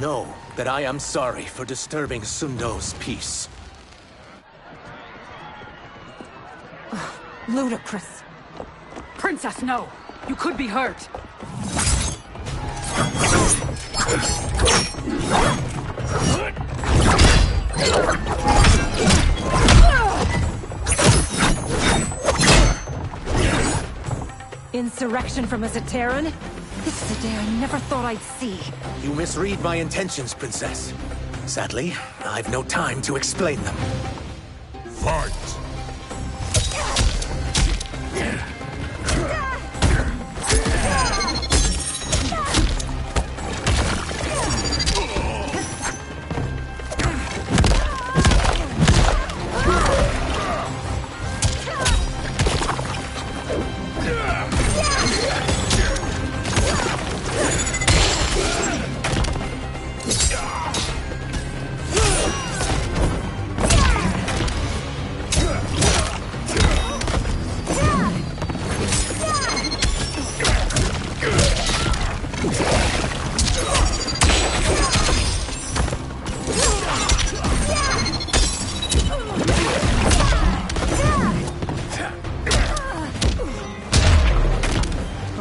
Know that I am sorry for disturbing Sundo's peace. Ludicrous. Princess, no! You could be hurt! Insurrection from a Zaterran? This is a day I never thought I'd see. You misread my intentions, Princess. Sadly, I've no time to explain them. Fight!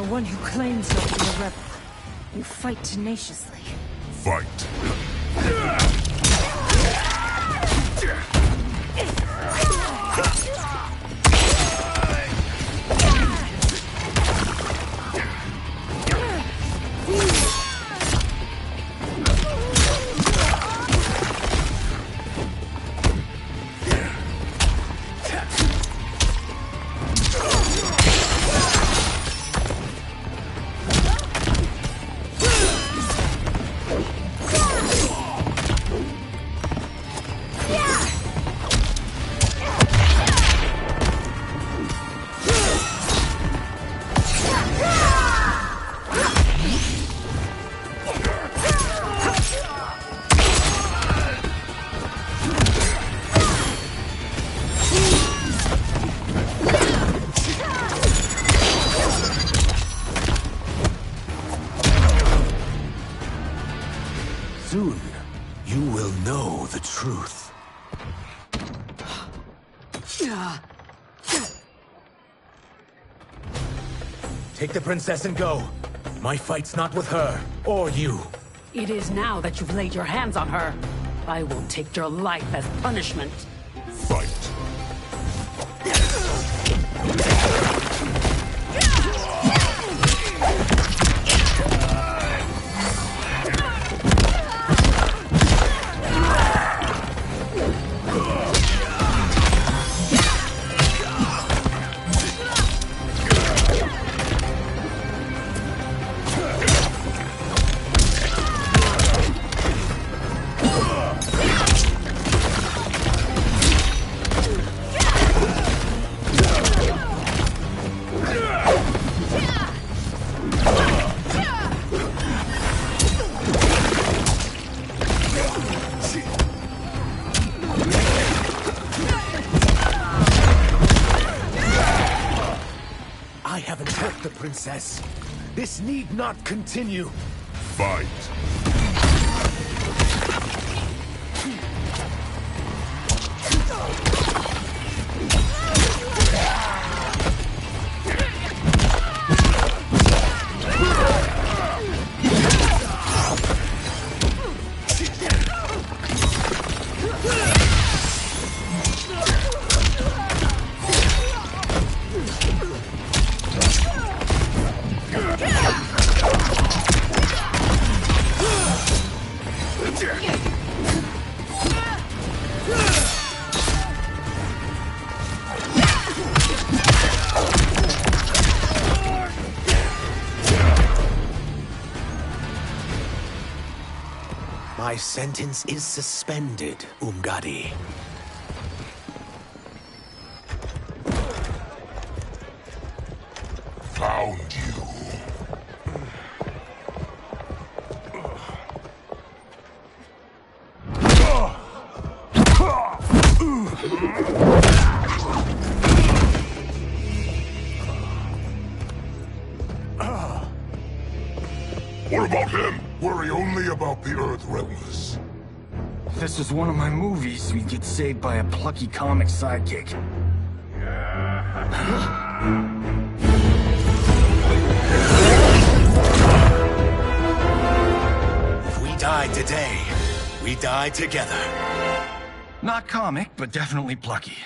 One who claims to be a rebel. You fight tenaciously. Fight! Soon, you will know the truth. Take the princess and go. My fight's not with her, or you. It is now that you've laid your hands on her. I will take your life as punishment. Fight! I haven't hurt the princess. This need not continue. Fight! My sentence is suspended, Umgadi. Found you. What about him? Worry only about the Earth Realmers. If this was one of my movies, we'd get saved by a plucky comic sidekick. If we die today, we die together. Not comic, but definitely plucky.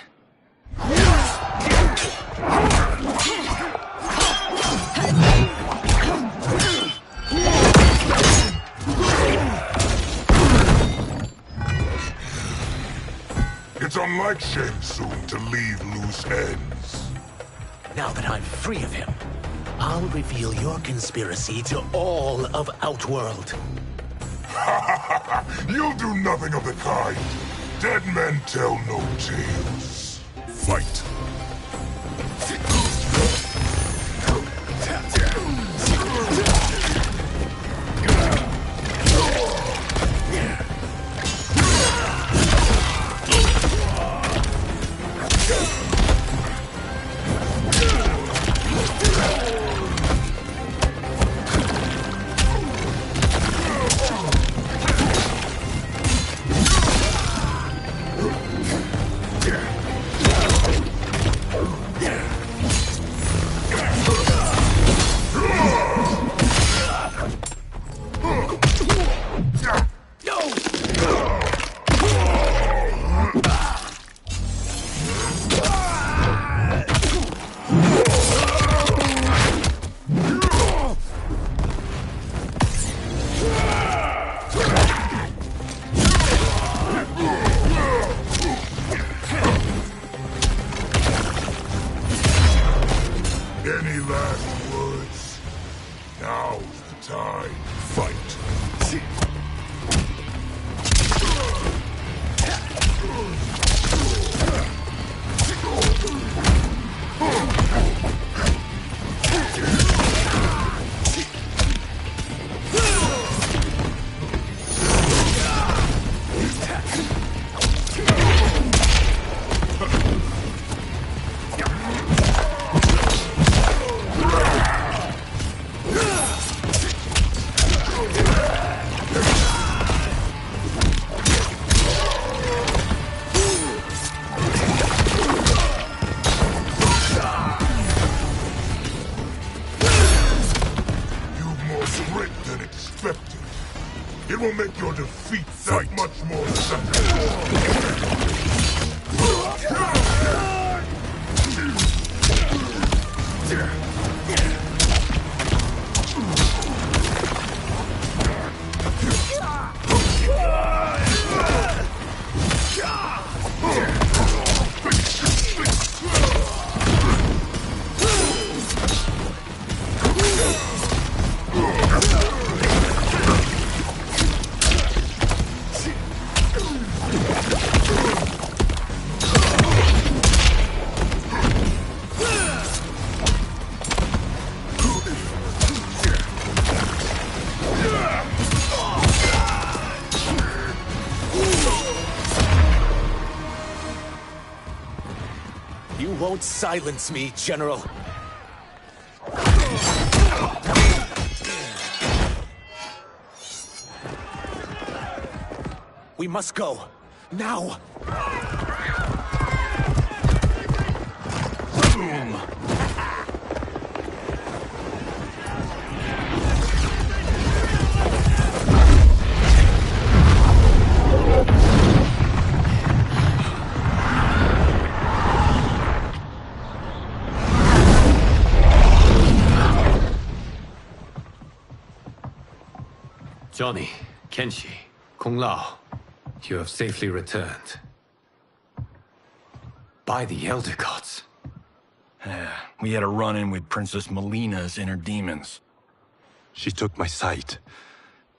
It's unlike Shang Tsung to leave loose ends. Now that I'm free of him, I'll reveal your conspiracy to all of Outworld. You'll do nothing of the kind. Dead men tell no tales. Fight. Any last words? Now's the time. Fight. It will make your defeat that much more satisfying. You won't silence me, General. We must go. Now! Boom! Johnny, Kenshi, Kung Lao, you have safely returned. By the Elder Gods. We had a run-in with Princess Melina's inner demons. She took my sight,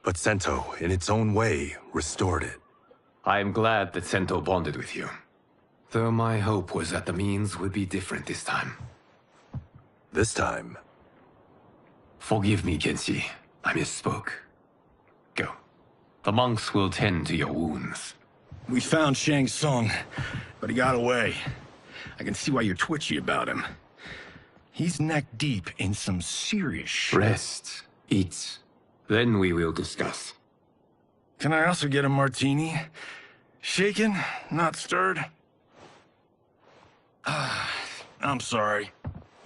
but Sento, in its own way, restored it. I am glad that Sento bonded with you. Though my hope was that the means would be different this time. This time? Forgive me, Kenshi. I misspoke. Go. The monks will tend to your wounds. We found Shang Tsung, but he got away. I can see why you're twitchy about him. He's neck deep in some serious shit. Rest. Eat. Then we will discuss. Can I also get a martini? Shaken, not stirred? I'm sorry.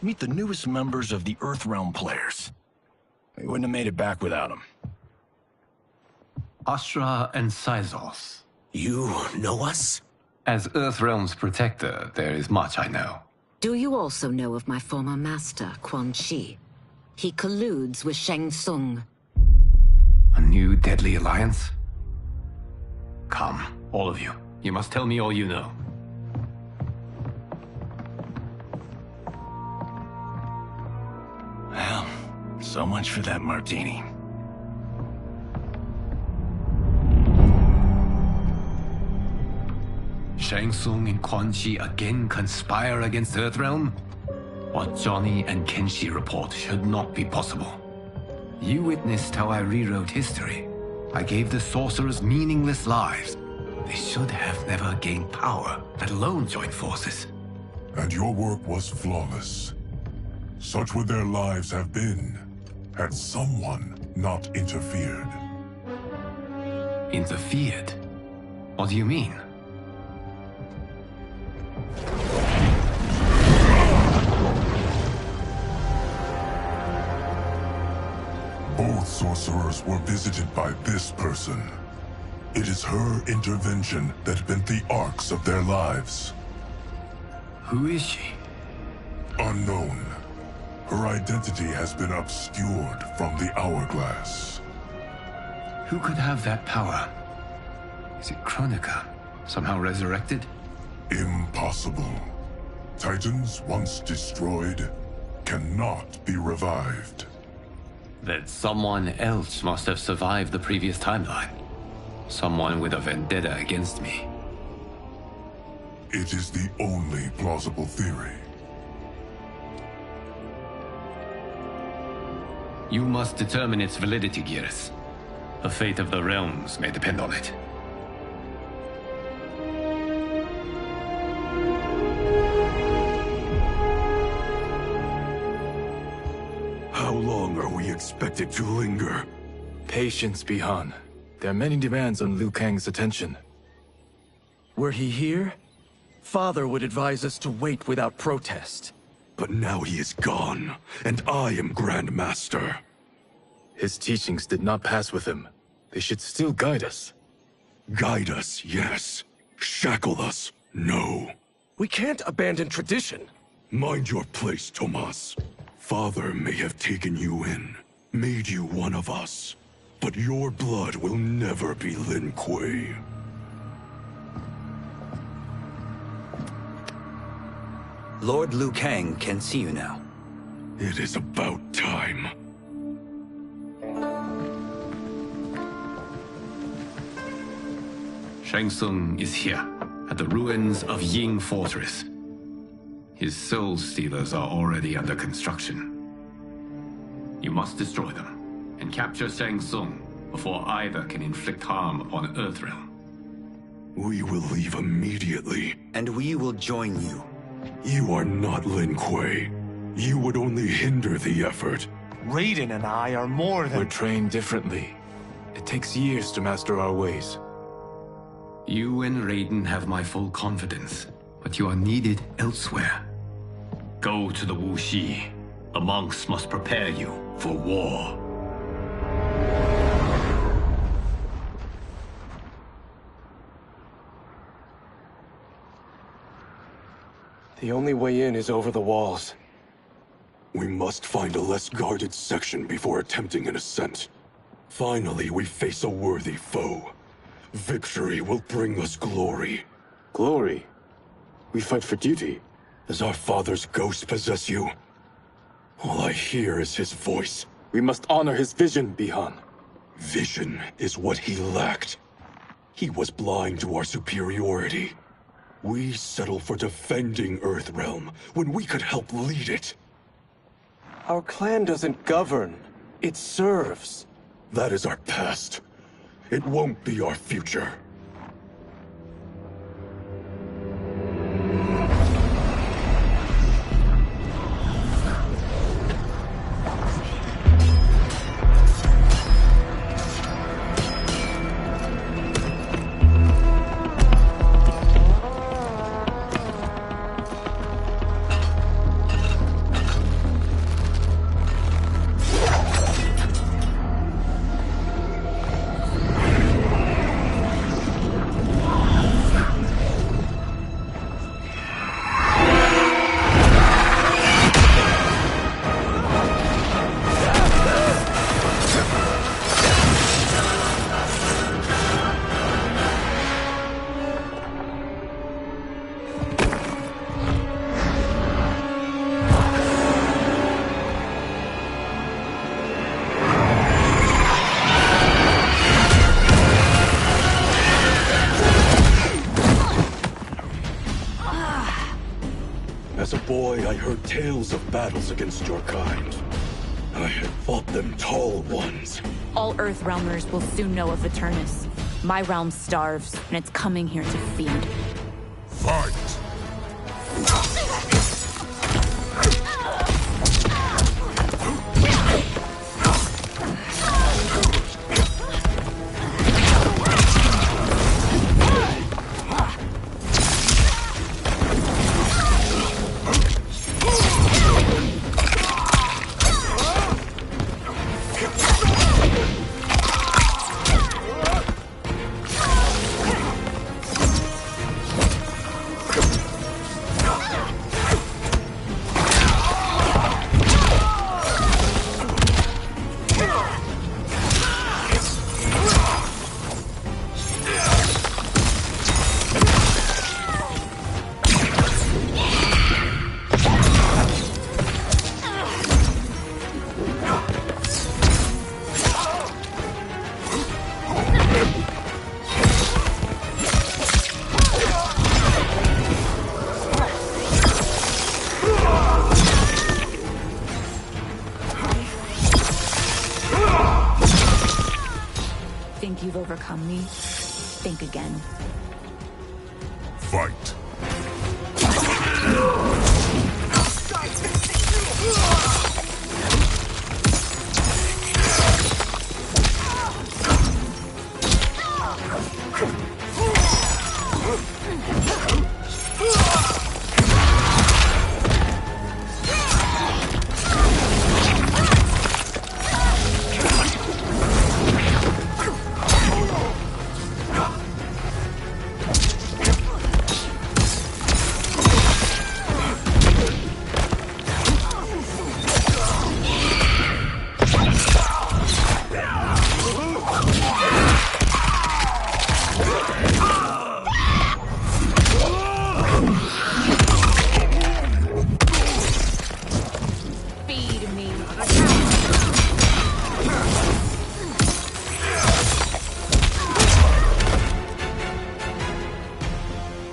Meet the newest members of the Earthrealm players. We wouldn't have made it back without them. Astra and Syzos. You know us? As Earthrealm's protector, there is much I know. Do you also know of my former master, Quan Chi? He colludes with Shang Tsung. A new deadly alliance? Come, all of you. You must tell me all you know. Well, so much for that martini. Shang Tsung and Quan Chi again conspire against Earthrealm? What Johnny and Kenshi report should not be possible. You witnessed how I rewrote history. I gave the sorcerers meaningless lives. They should have never gained power, let alone join forces. And your work was flawless. Such would their lives have been, had someone not interfered. Interfered? What do you mean? Both sorcerers were visited by this person. It is her intervention that bent the arcs of their lives. Who is she? Unknown. Her identity has been obscured from the hourglass. Who could have that power? Is it Kronika? Somehow resurrected? Impossible. Titans once destroyed cannot be revived. Then someone else must have survived the previous timeline. Someone with a vendetta against me. It is the only plausible theory. You must determine its validity, Geras. The fate of the realms may depend on it. How long are we expected to linger? Patience, Bihan. There are many demands on Liu Kang's attention. Were he here, Father would advise us to wait without protest. But now he is gone, and I am Grand Master. His teachings did not pass with him. They should still guide us. Guide us, yes. Shackle us, no. We can't abandon tradition. Mind your place, Tomas. Father may have taken you in, made you one of us. But your blood will never be Lin Kuei. Lord Liu Kang can see you now. It is about time. Shang Tsung is here, at the ruins of Ying Fortress. His Soul Stealers are already under construction. You must destroy them, and capture Shang Tsung before either can inflict harm upon Earthrealm. We will leave immediately. And we will join you. You are not Lin Kuei. You would only hinder the effort. Raiden and I are more than— We're trained differently. It takes years to master our ways. You and Raiden have my full confidence, but you are needed elsewhere. Go to the Wuxi. The monks must prepare you for war. The only way in is over the walls. We must find a less guarded section before attempting an ascent. Finally, we face a worthy foe. Victory will bring us glory. Glory? We fight for duty. Does our father's ghost possess you? All I hear is his voice. We must honor his vision, Bihan. Vision is what he lacked. He was blind to our superiority. We settle for defending Earthrealm when we could help lead it. Our clan doesn't govern. It serves. That is our past. It won't be our future. boy, I heard tales of battles against your kind. I had fought them tall ones. All Earthrealmers will soon know of Eternus. My realm starves, and it's coming here to feed. Fight! Think you've overcome me? Think again. Fight!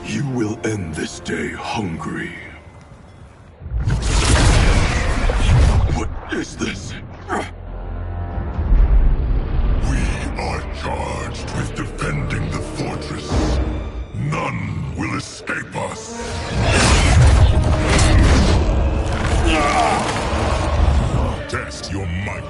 You will end this day hungry. What is this? We are charged with defending the fortress. None will escape us. Test your might.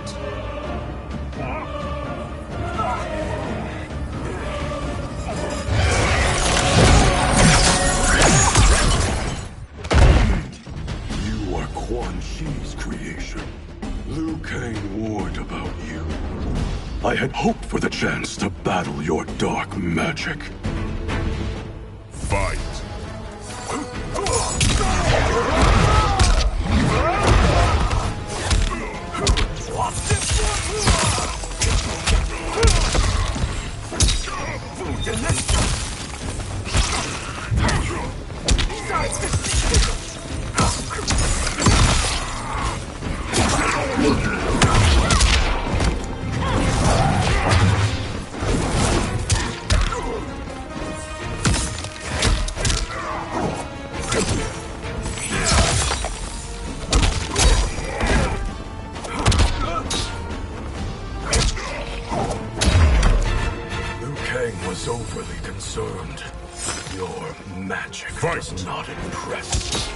Quan Chi's creation. Liu Kang warned about you. I had hoped for the chance to battle your dark magic. Fight! Was overly concerned. Your magic does not impress.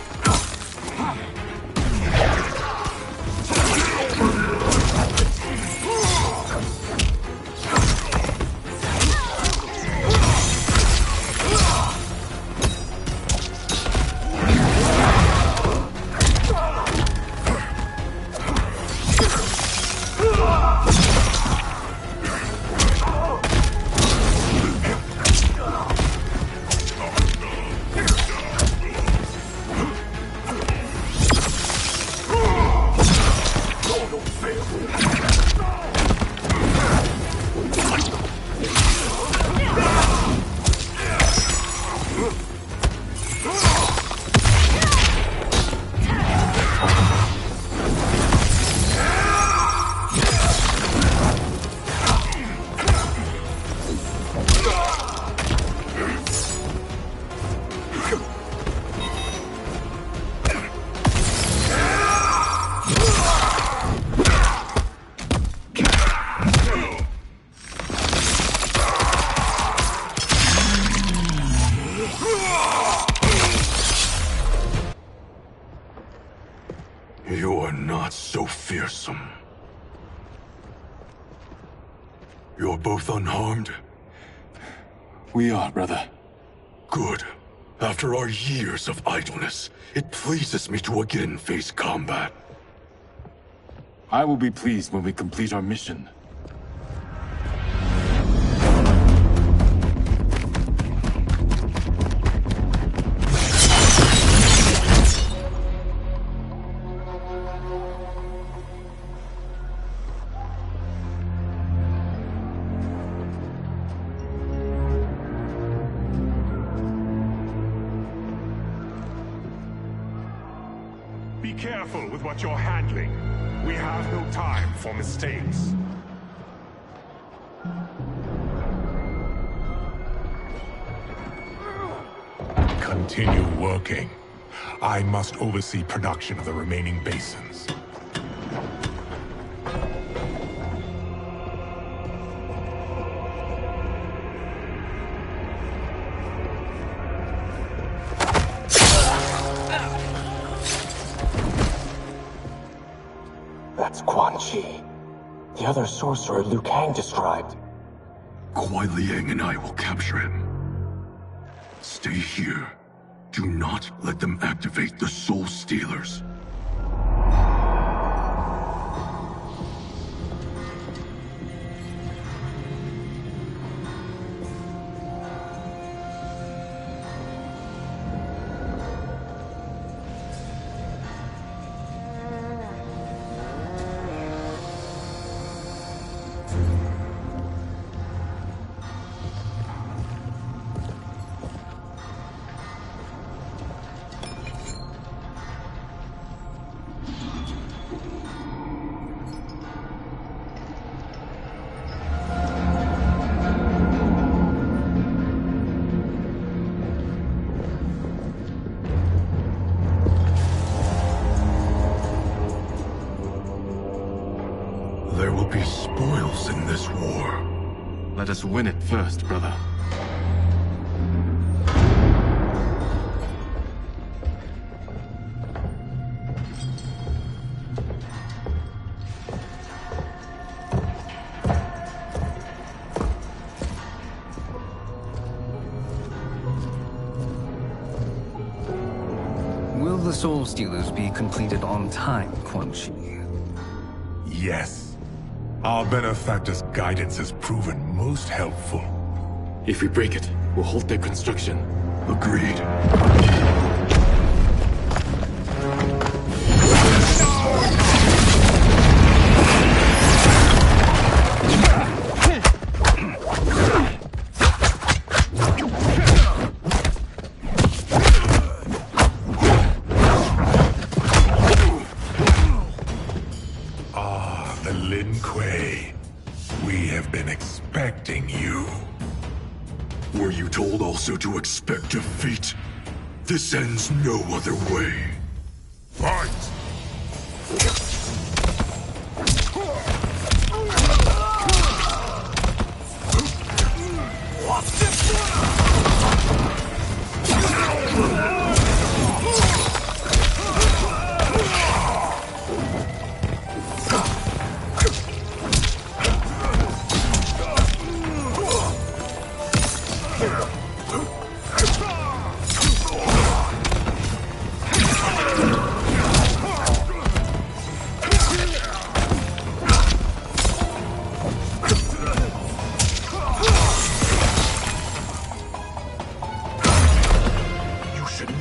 not so fearsome. You're both unharmed? We are, brother. Good. After our years of idleness, it pleases me to again face combat. I will be pleased when we complete our mission. Be careful with what you're handling. We have no time for mistakes. Continue working. I must oversee production of the remaining basins. That's Quan Chi. The other sorcerer Liu Kang described. Kuai Liang and I will capture him. Stay here. Do not let them activate the Soul Stealers. There will be spoils in this war. Let us win it first, brother. Will the Soul Stealers be completed on time, Quan Chi? Yes. Our benefactor's guidance has proven most helpful. If we break it, we'll halt their construction. Agreed. We have been expecting you. Were you told also to expect defeat? This ends no other way. Fight!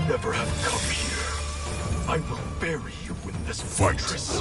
Never have come here. I will bury you in this fortress.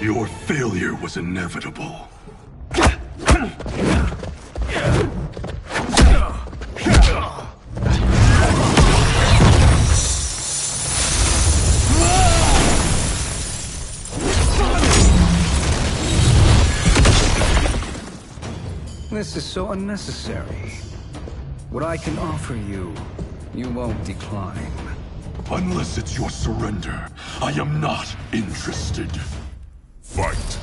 Your failure was inevitable. This is so unnecessary. What I can offer you, you won't decline. Unless it's your surrender, I am not interested. Fight.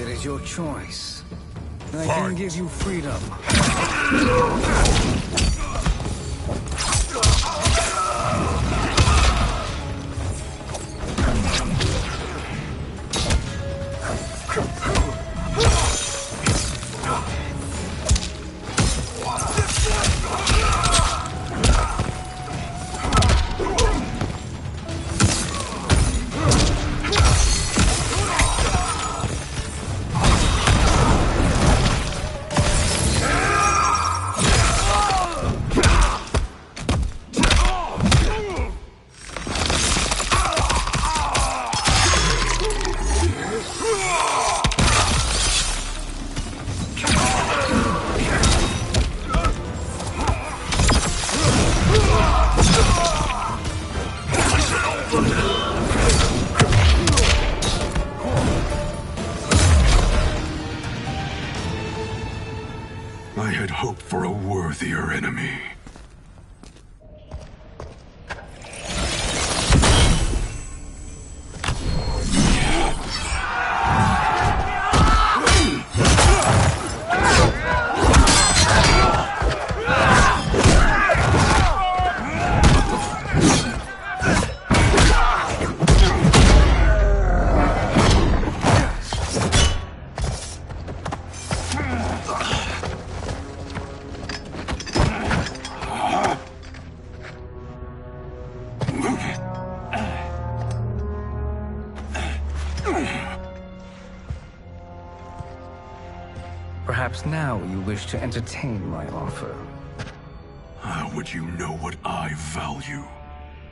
It is your choice. I can give you freedom. I had hoped for a worthier enemy. Perhaps now you wish to entertain my offer. How would you know what I value?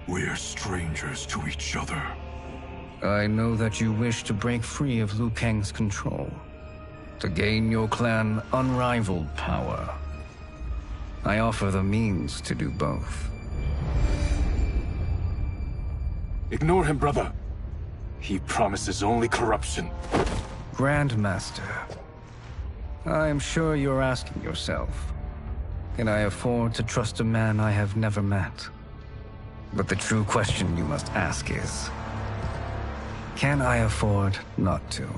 We're strangers to each other. I know that you wish to break free of Liu Kang's control, to gain your clan unrivaled power. I offer the means to do both. Ignore him, brother. He promises only corruption. Grandmaster, I am sure you're asking yourself, can I afford to trust a man I have never met? But the true question you must ask is, can I afford not to?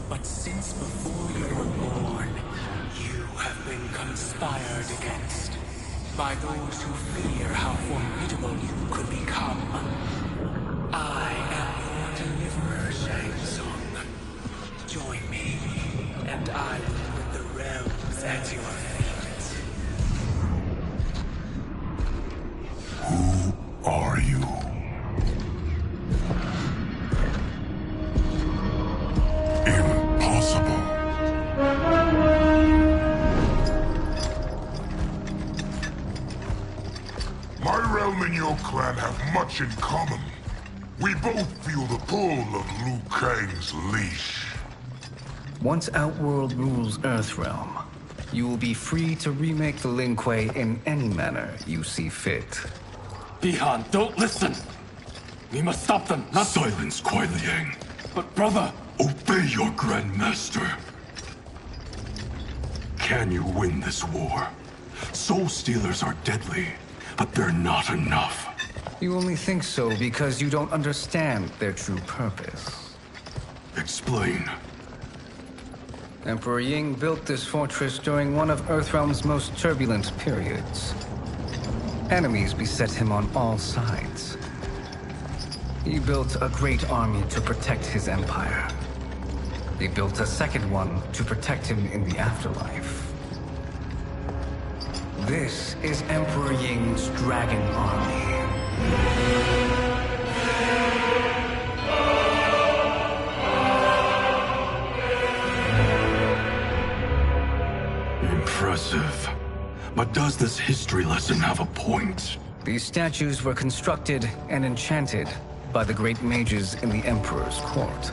But since before you were born, you have been conspired against by those who fear how formidable you could become. I am your deliverer, Shang Tsung. Join me, and I will put the realms at your feet. Realm and your clan have much in common. We both feel the pull of Liu Kang's leash. Once Outworld rules Earthrealm, you will be free to remake the Lin Kuei in any manner you see fit. Bihan, don't listen! We must stop them, not— Silence, Kuai Liang. But brother— Obey your Grandmaster. Can you win this war? Soul Stealers are deadly, but they're not enough. You only think so because you don't understand their true purpose. Explain. Emperor Ying built this fortress during one of Earthrealm's most turbulent periods. Enemies beset him on all sides. He built a great army to protect his empire. He built a second one to protect him in the afterlife. This is Emperor Ying's Dragon Army. Impressive. But does this history lesson have a point? These statues were constructed and enchanted by the great mages in the Emperor's court.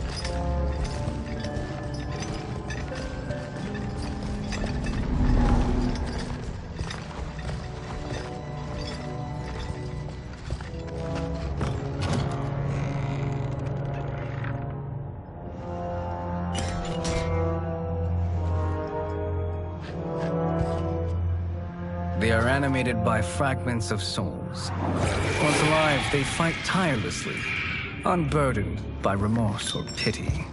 They are animated by fragments of souls. Once alive, they fight tirelessly, unburdened by remorse or pity.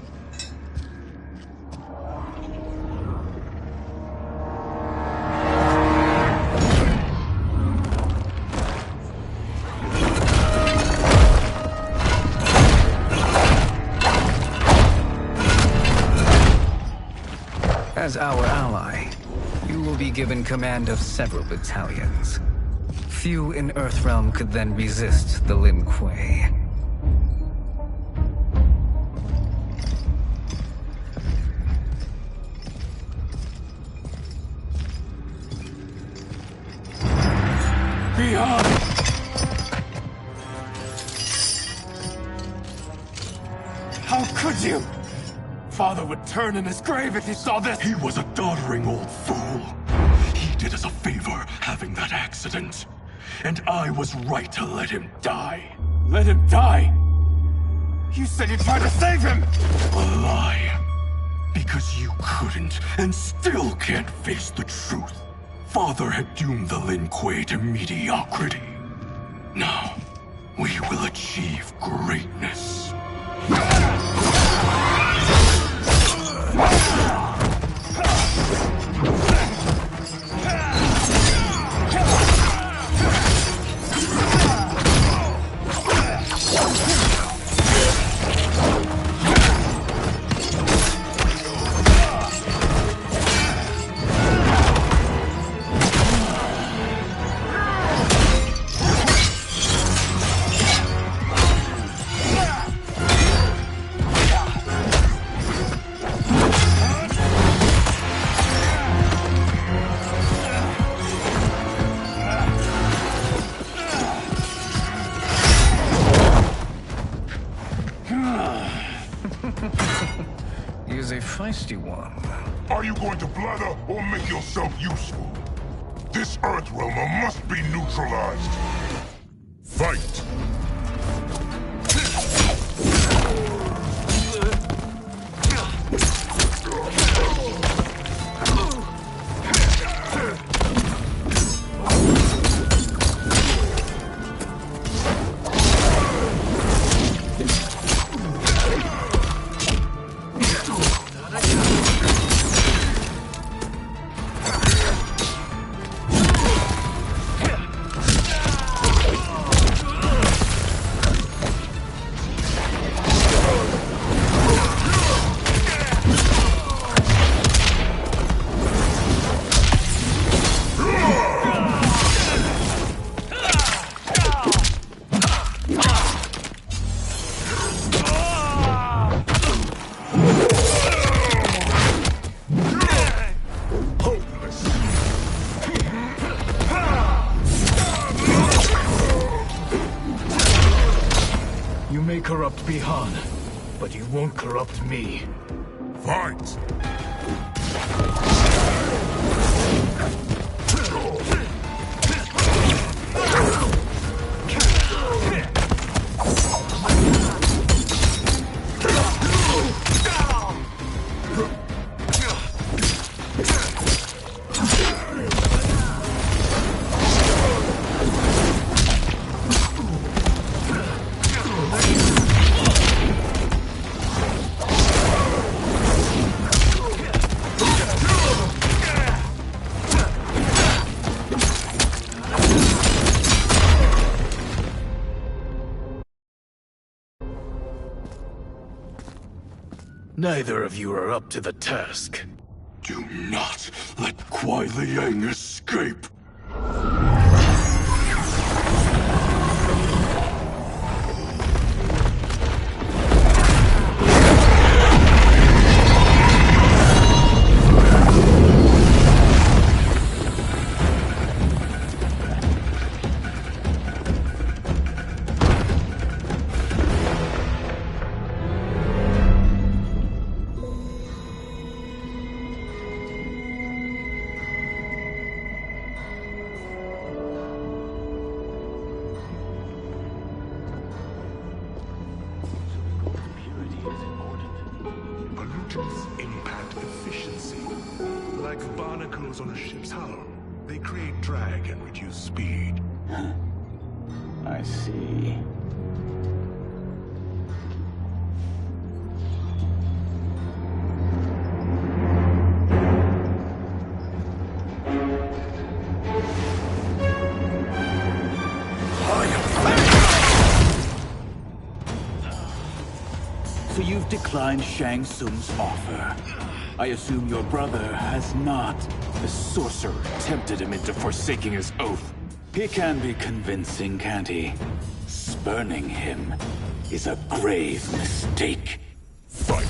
As our ally, you will be given command of several battalions. Few in Earthrealm could then resist the Lin Kuei. Beyond! How could you? Father would turn in his grave if he saw this! He was a doddering old fool. He did us a favor having that accident. And I was right to let him die. Let him die? You said you tried to save him! A lie. Because you couldn't and still can't face the truth. Father had doomed the Lin Kuei to mediocrity. Now, we will achieve greatness. He is a feisty one. Are you going to blather or make yourself useful? This Earthrealmer must be neutralized. Fight! Bi-Han, but you won't corrupt me. Fight! Neither of you are up to the task. Do not let Kuai Liang escape! Pollutants impact efficiency. Like barnacles on a ship's hull. They create drag and reduce speed. I see. So you've declined Shang Tsung's offer. I assume your brother has not. The sorcerer tempted him into forsaking his oath. He can be convincing, can't he? Spurning him is a grave mistake. Fight!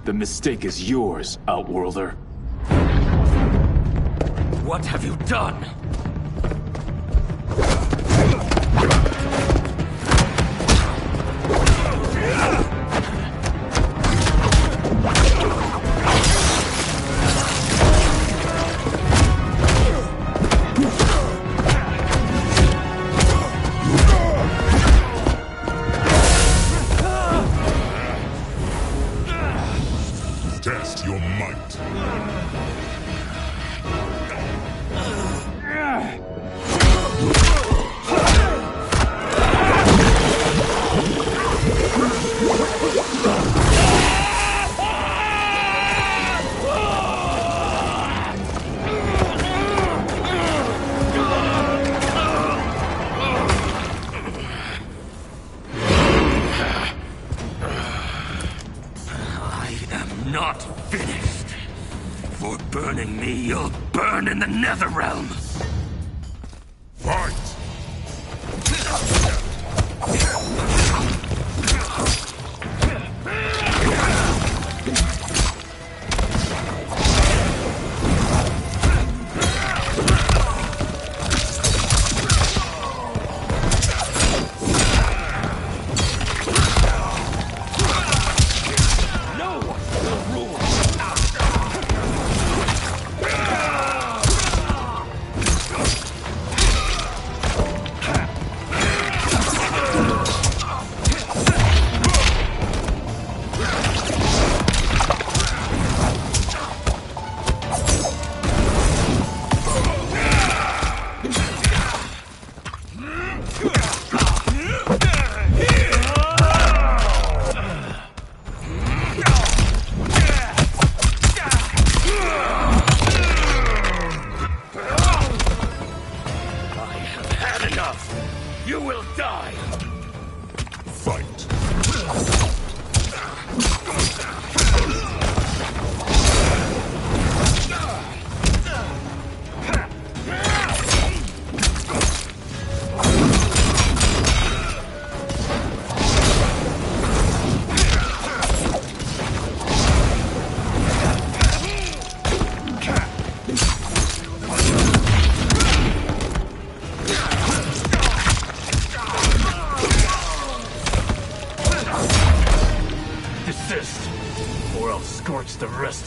The mistake is yours, Outworlder. What have you done? Test your might. Not finished. For burning me, you'll burn in the Netherrealm. Fight!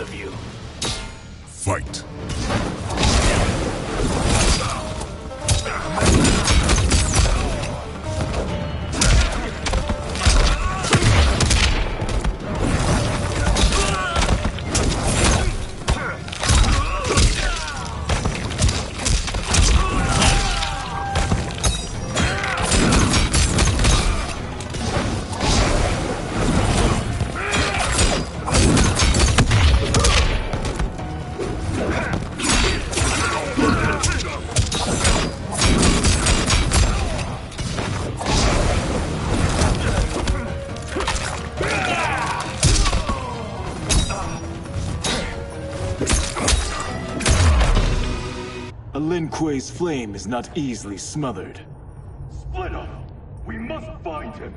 best of you. Fight. Lin Kuei's flame is not easily smothered. Split up! We must find him!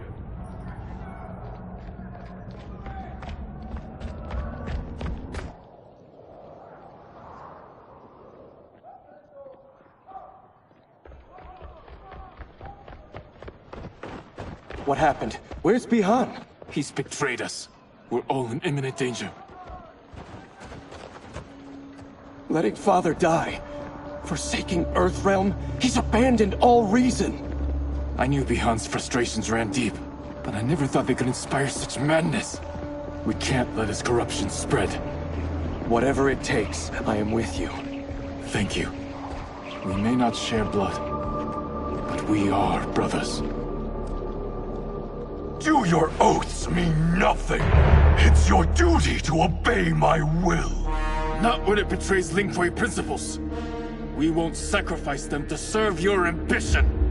What happened? Where's Bihan? He's betrayed us. We're all in imminent danger. Letting Father die. Forsaking Earthrealm? He's abandoned all reason! I knew Bihan's frustrations ran deep, but I never thought they could inspire such madness. We can't let his corruption spread. Whatever it takes, I am with you. Thank you. We may not share blood, but we are brothers. Do your oaths mean nothing? It's your duty to obey my will. Not when it betrays Lin Kuei principles. We won't sacrifice them to serve your ambition!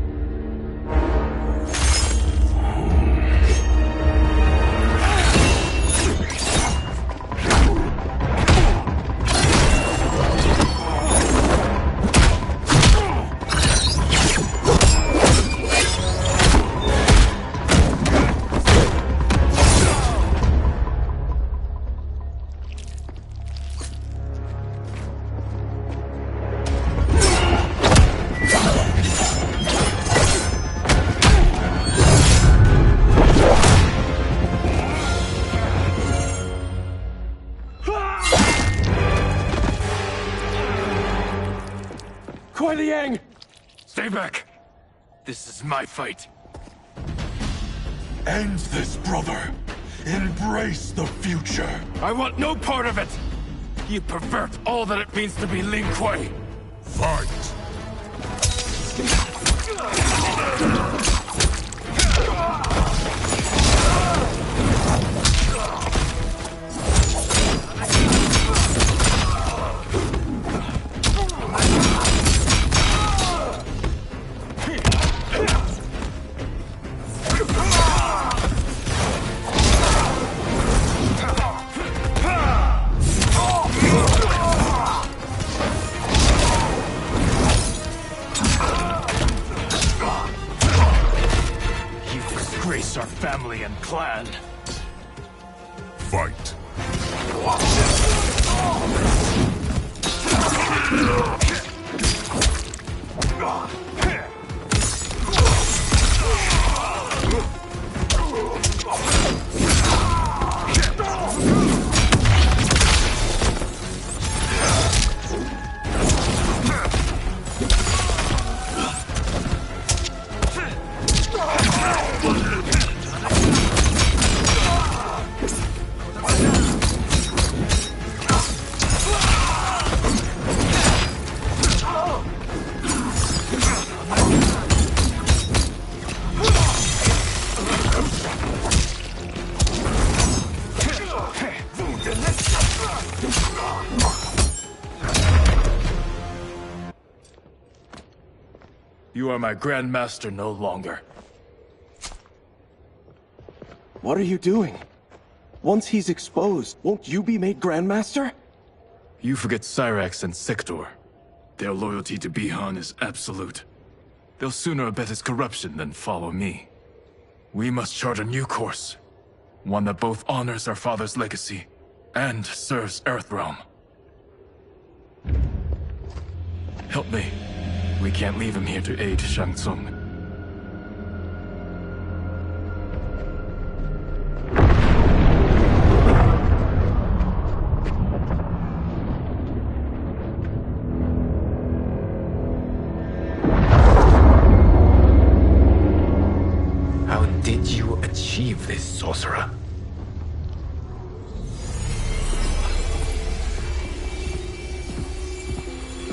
Stay back! This is my fight. End this, brother. Embrace the future. I want no part of it! You pervert all that it means to be Lin Kuei! Fight! Our family and clan. Fight. You are my Grandmaster no longer. What are you doing? Once he's exposed, won't you be made Grandmaster? You forget Cyrax and Sector. Their loyalty to Bihan is absolute. They'll sooner abet his corruption than follow me. We must chart a new course. One that both honors our father's legacy and serves Earthrealm. Help me. We can't leave him here to aid Shang Tsung. save this sorcerer.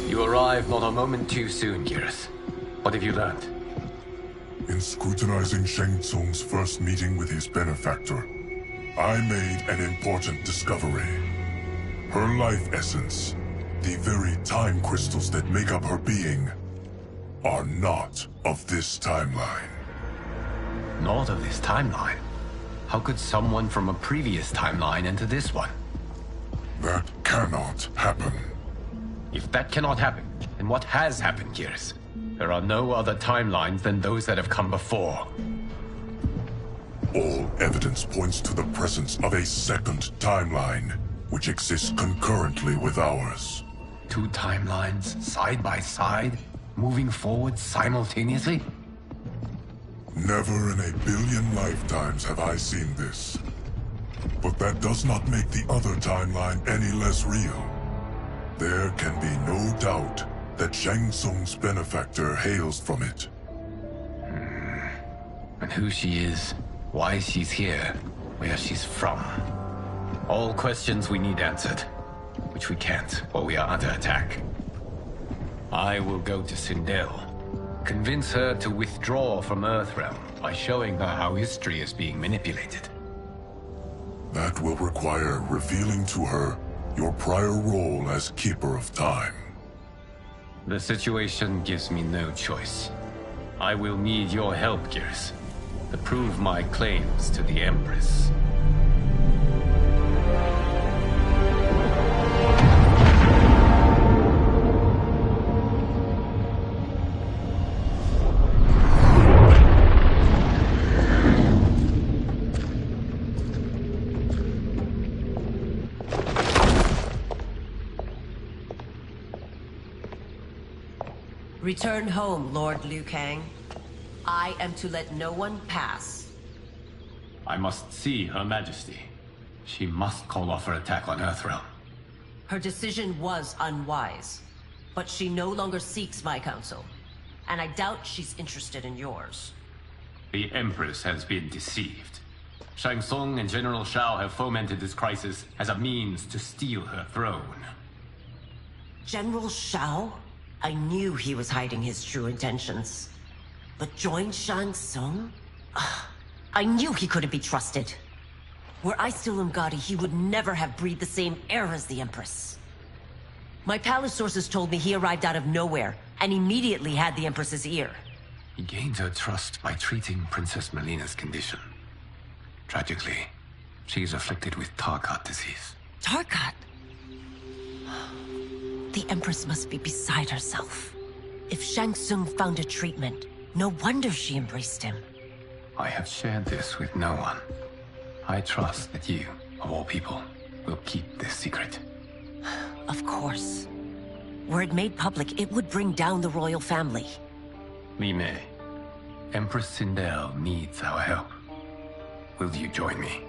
You arrived not a moment too soon, Geras. What have you learned? In scrutinizing Shang Tsung's first meeting with his benefactor, I made an important discovery. Her life essence, the very time crystals that make up her being, are not of this timeline. Not of this timeline? How could someone from a previous timeline enter this one? That cannot happen. If that cannot happen, then what has happened, Geras? There are no other timelines than those that have come before. All evidence points to the presence of a second timeline, which exists concurrently with ours. Two timelines, side by side, moving forward simultaneously? Never in a billion lifetimes have I seen this. But that does not make the other timeline any less real. There can be no doubt that Shang Tsung's benefactor hails from it. And who she is, why she's here, where she's from. All questions we need answered, which we can't, or we are under attack. I will go to Sindel, convince her to withdraw from Earthrealm by showing her how history is being manipulated. That will require revealing to her your prior role as Keeper of Time. The situation gives me no choice. I will need your help, Geras, to prove my claims to the Empress. Return home, Lord Liu Kang. I am to let no one pass. I must see Her Majesty. She must call off her attack on Earthrealm. Her decision was unwise, but she no longer seeks my counsel, and I doubt she's interested in yours. The Empress has been deceived. Shang Tsung and General Shao have fomented this crisis as a means to steal her throne. General Shao? I knew he was hiding his true intentions. But join Shang Tsung? I knew he couldn't be trusted. Were I still Umgadi, he would never have breathed the same air as the Empress. My palace sources told me he arrived out of nowhere, and immediately had the Empress's ear. He gained her trust by treating Princess Melina's condition. Tragically, she is afflicted with Tarkat disease. Tarkat? The Empress must be beside herself. If Shang Tsung found a treatment, no wonder she embraced him. I have shared this with no one. I trust that you, of all people, will keep this secret. Of course. Were it made public, it would bring down the royal family. Li Mei, Empress Sindel needs our help. Will you join me?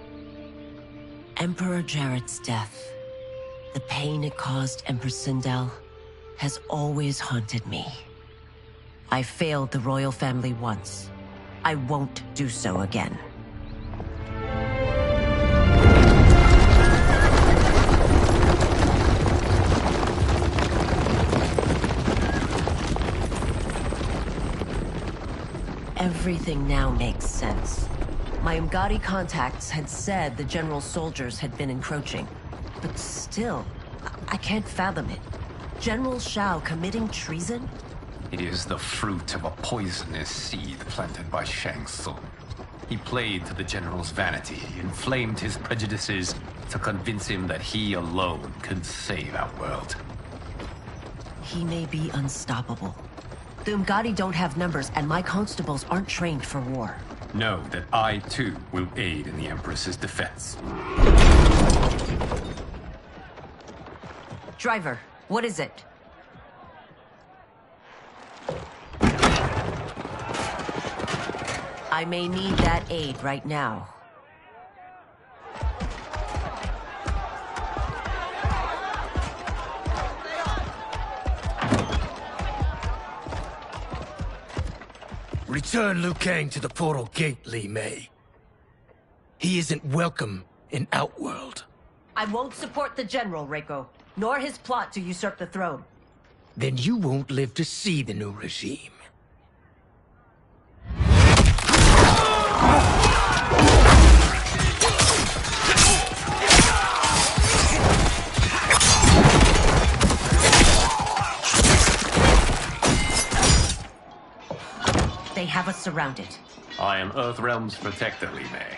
Emperor Jarrett's death, the pain it caused Empress Sindel, has always haunted me. I failed the royal family once. I won't do so again. Everything now makes sense. My Umgadi contacts had said the general's soldiers had been encroaching. But still, I can't fathom it. General Shao committing treason? It is the fruit of a poisonous seed planted by Shang Tsung. He played to the general's vanity, inflamed his prejudices to convince him that he alone could save our world. He may be unstoppable. The Umgadi don't have numbers, and my constables aren't trained for war. Know that I, too, will aid in the Empress's defense. Driver, what is it? I may need that aid right now. Return Liu Kang to the portal gate, Li Mei. He isn't welcome in Outworld. I won't support the General, Reiko, nor his plot to usurp the throne. Then you won't live to see the new regime. They have us surrounded. I am Earthrealm's protector, Li Mei.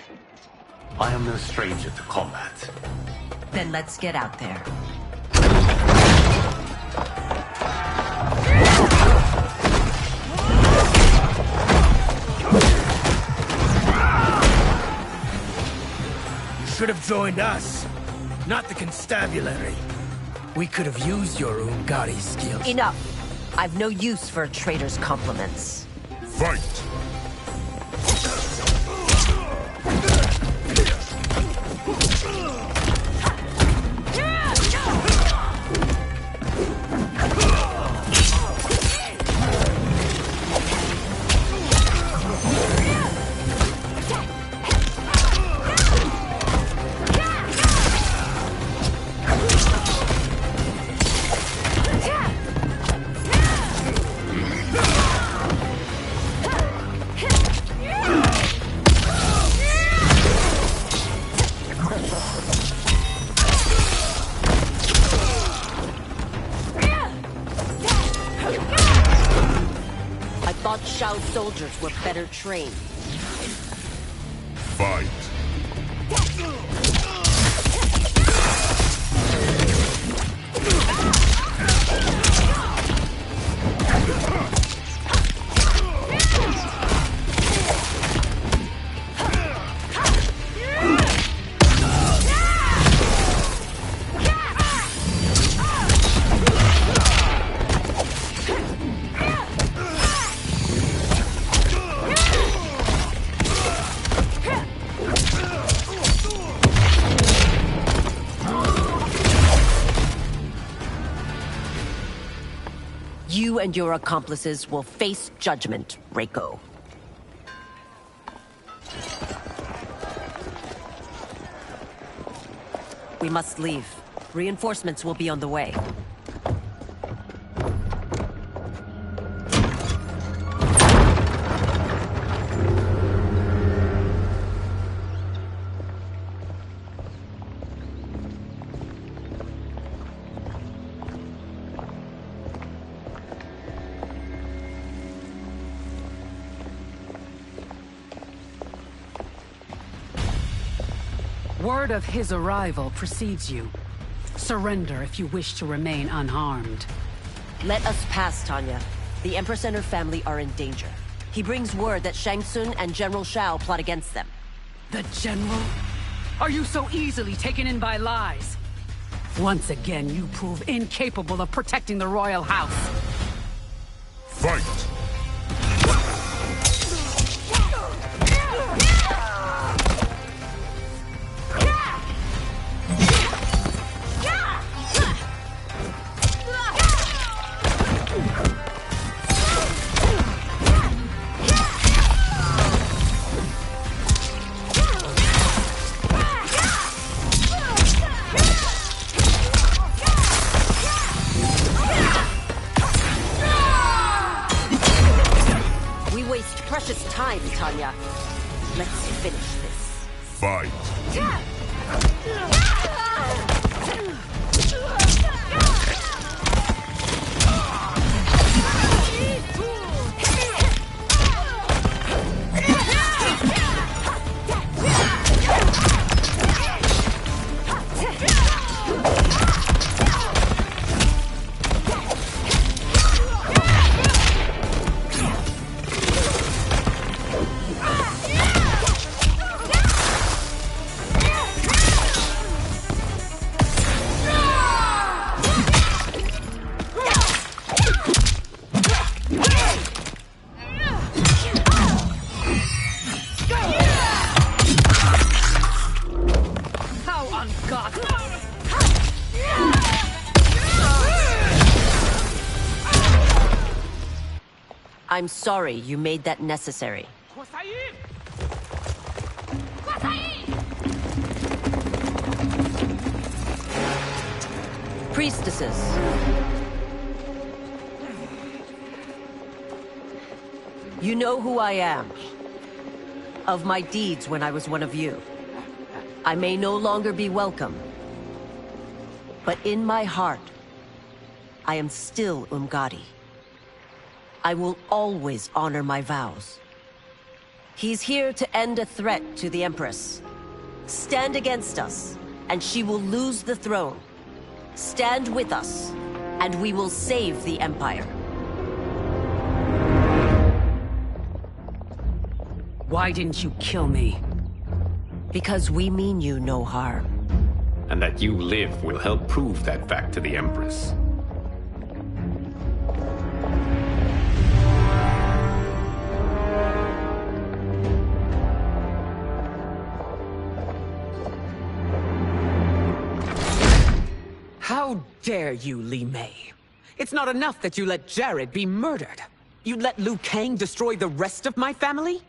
I am no stranger to combat. Then let's get out there. You should have joined us, not the constabulary. We could have used your Ungari skills. Enough. I've no use for a traitor's compliments. Fight! Soldiers were better trained. Fight. You and your accomplices will face judgment, Reiko. We must leave. Reinforcements will be on the way. Word of his arrival precedes you. Surrender if you wish to remain unharmed. Let us pass, Tanya. The Empress and her family are in danger. He brings word that Shang Tsung and General Shao plot against them. The General? Are you so easily taken in by lies? Once again, you prove incapable of protecting the royal house. Fight! Precious time, Tanya. Let's finish this. Fight. I'm sorry you made that necessary. Priestesses. You know who I am. Of my deeds when I was one of you. I may no longer be welcome. But in my heart, I am still Umgadi. I will always honor my vows. He's here to end a threat to the Empress. Stand against us, and she will lose the throne. Stand with us, and we will save the Empire. Why didn't you kill me? Because we mean you no harm. And that you live will help prove that fact to the Empress. How dare you, Li Mei? It's not enough that you let Jared be murdered. You'd let Liu Kang destroy the rest of my family?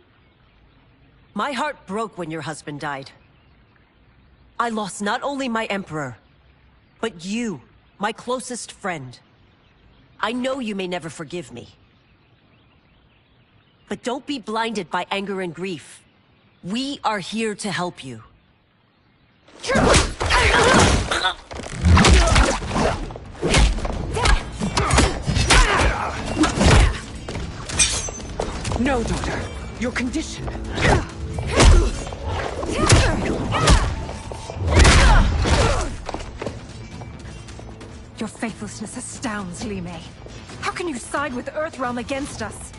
My heart broke when your husband died. I lost not only my Emperor, but you, my closest friend. I know you may never forgive me. But don't be blinded by anger and grief. We are here to help you. No, daughter. Your condition. Your faithlessness astounds, Li Mei. How can you side with Earthrealm against us?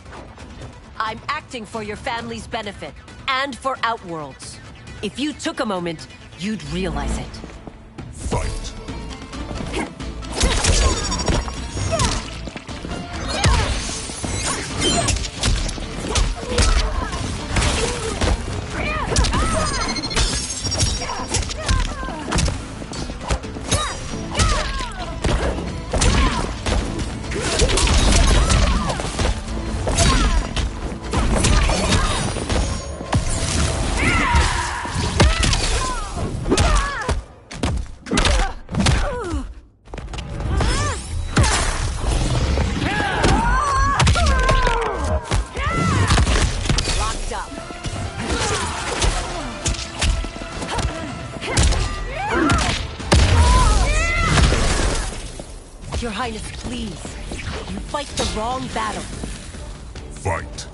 I'm acting for your family's benefit, and for Outworld's. If you took a moment, you'd realize it. Fight. Your Highness, please. You fight the wrong battle. Fight.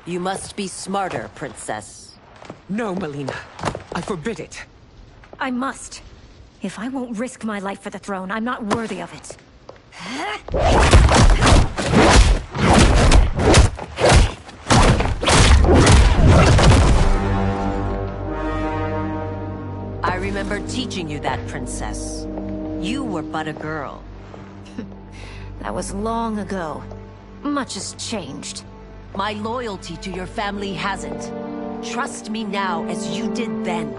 You must be smarter, Princess. No, Melina. I forbid it. I must. If I won't risk my life for the throne, I'm not worthy of it. I remember teaching you that, Princess. You were but a girl. That was long ago. Much has changed. My loyalty to your family hasn't. Trust me now as you did then.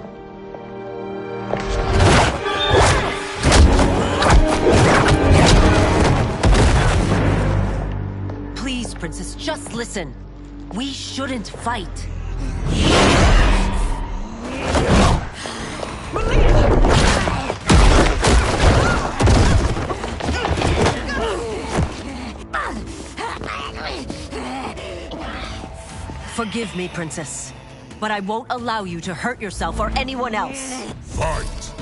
Please, Princess, just listen. We shouldn't fight. Forgive me, Princess, but I won't allow you to hurt yourself or anyone else. Fight!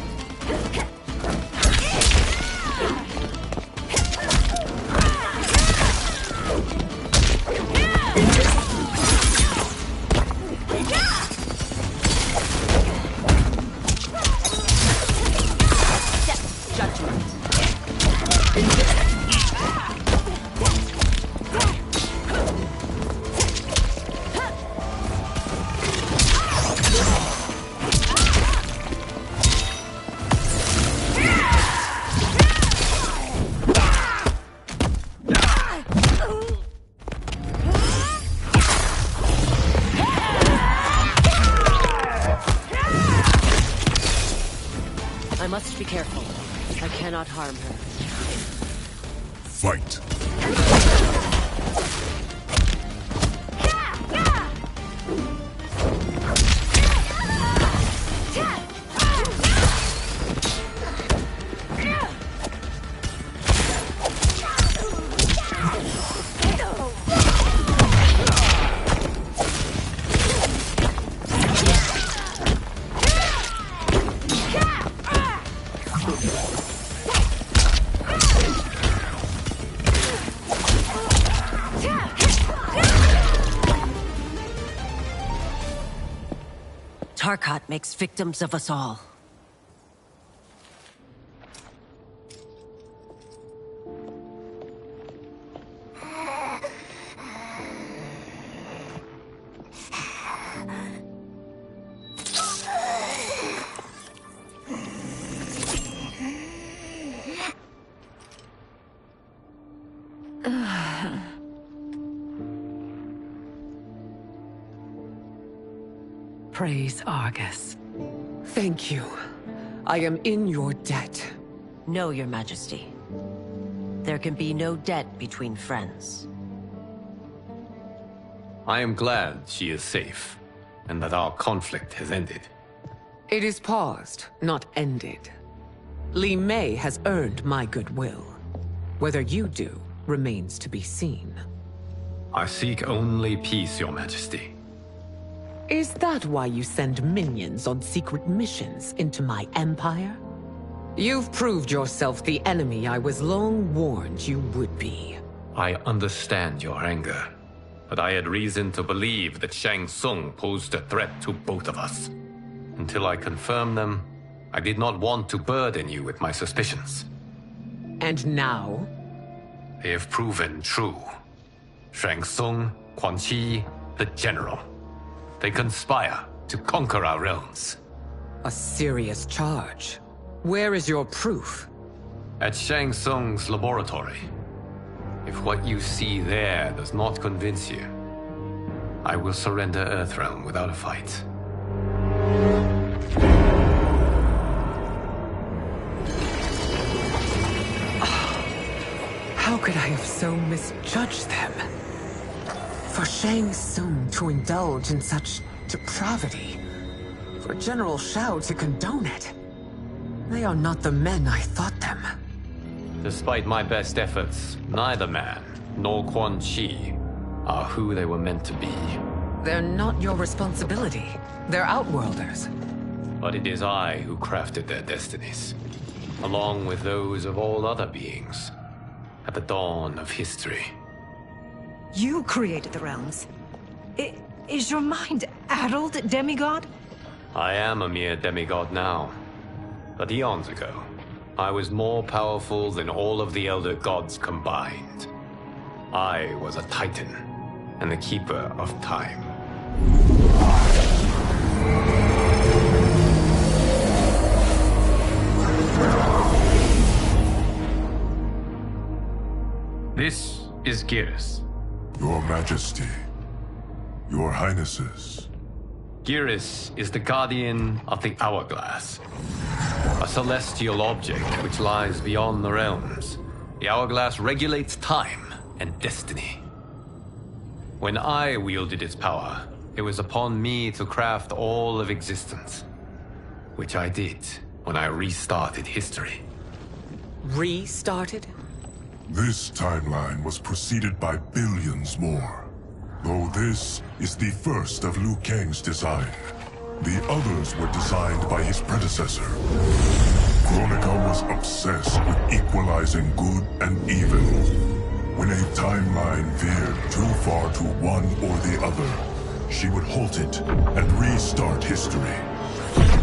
I must be careful. I cannot harm her. Fight! Tarkat makes victims of us all. Praise Argus. Thank you. I am in your debt. No, Your Majesty. There can be no debt between friends. I am glad she is safe, and that our conflict has ended. It is paused, not ended. Li Mei has earned my goodwill. Whether you do remains to be seen. I seek only peace, Your Majesty. Is that why you send minions on secret missions into my empire? You've proved yourself the enemy I was long warned you would be. I understand your anger, but I had reason to believe that Shang Tsung posed a threat to both of us. Until I confirmed them, I did not want to burden you with my suspicions. And now? They have proven true. Shang Tsung, Quan Chi, the General. They conspire to conquer our realms. A serious charge. Where is your proof? At Shang Tsung's laboratory. If what you see there does not convince you, I will surrender Earthrealm without a fight. How could I have so misjudged them? For Shang Tsung to indulge in such depravity, for General Shao to condone it, they are not the men I thought them. Despite my best efforts, neither man nor Quan Chi are who they were meant to be. They're not your responsibility. They're Outworlders. But it is I who crafted their destinies, along with those of all other beings, at the dawn of history. You created the realms. Is your mind addled, demigod? I am a mere demigod now. But eons ago, I was more powerful than all of the Elder Gods combined. I was a Titan, and the Keeper of Time. This is Geras. Your Majesty. Your Highnesses. Geras is the guardian of the Hourglass. A celestial object which lies beyond the realms. The Hourglass regulates time and destiny. When I wielded its power, it was upon me to craft all of existence. Which I did when I restarted history. Restarted? This timeline was preceded by billions more. Though this is the first of Liu Kang's design. The others were designed by his predecessor. Kronika was obsessed with equalizing good and evil. When a timeline veered too far to one or the other, she would halt it and restart history,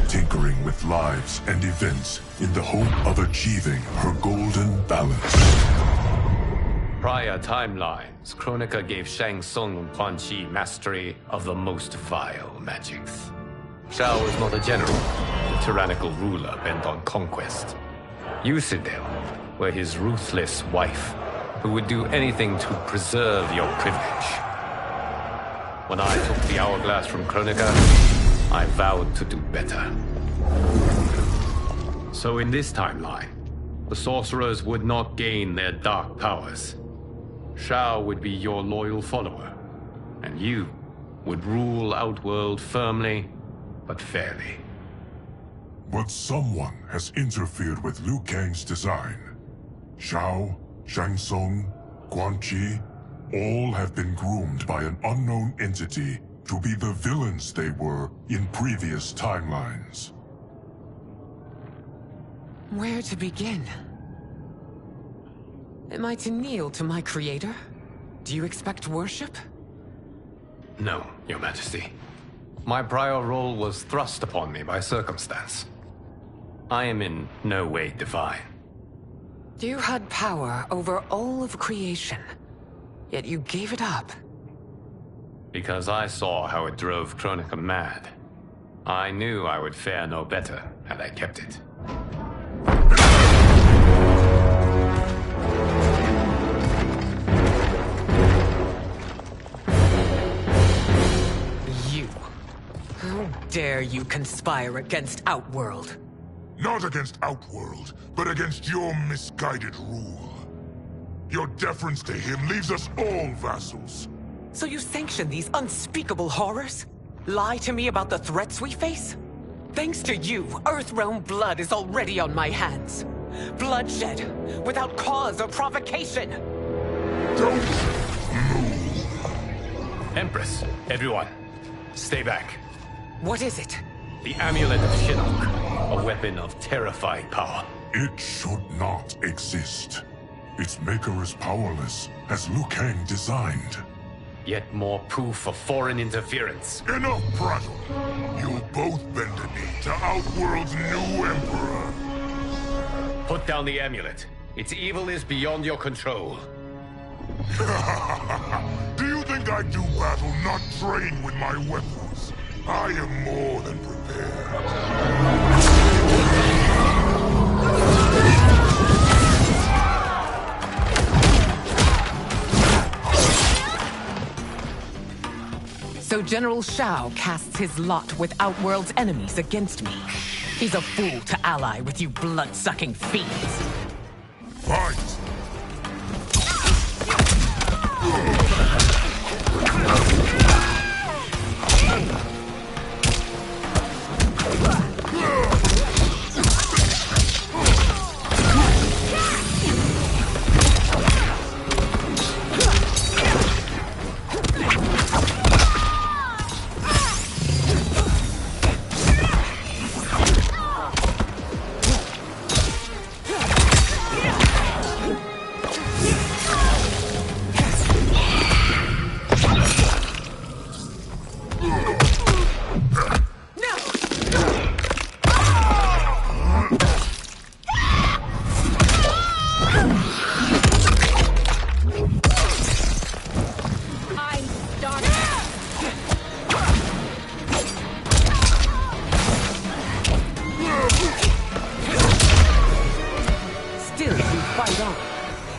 tinkering with lives and events in the hope of achieving her golden balance. Prior timelines, Kronika gave Shang Tsung and Quan Chi mastery of the most vile magics. Shao was not a general, a tyrannical ruler bent on conquest. Yusidel were his ruthless wife, who would do anything to preserve your privilege. When I took the hourglass from Kronika, I vowed to do better. So in this timeline, the sorcerers would not gain their dark powers. Shao would be your loyal follower, and you would rule Outworld firmly, but fairly. But someone has interfered with Liu Kang's design. Shao, Shang Tsung, Quan Chi, all have been groomed by an unknown entity to be the villains they were in previous timelines. Where to begin? Am I to kneel to my creator? Do you expect worship? No, Your Majesty. My prior role was thrust upon me by circumstance. I am in no way divine. You had power over all of creation, yet you gave it up. Because I saw how it drove Kronika mad. I knew I would fare no better had I kept it. How dare you conspire against Outworld? Not against Outworld, but against your misguided rule. Your deference to him leaves us all vassals. So you sanction these unspeakable horrors? Lie to me about the threats we face? Thanks to you, Earthrealm blood is already on my hands. Bloodshed, without cause or provocation. Don't move. Empress, everyone, stay back. What is it? The Amulet of Shinnok, a weapon of terrifying power. It should not exist. Its maker is powerless, as Liu Kang designed. Yet more proof of foreign interference. Enough prattle! You'll both bend a knee to Outworld's new emperor. Put down the amulet. Its evil is beyond your control. Do you think I do battle not trained with my weapons? I am more than prepared. So General Shao casts his lot with Outworld's enemies against me. He's a fool to ally with you blood-sucking fiends. Fight!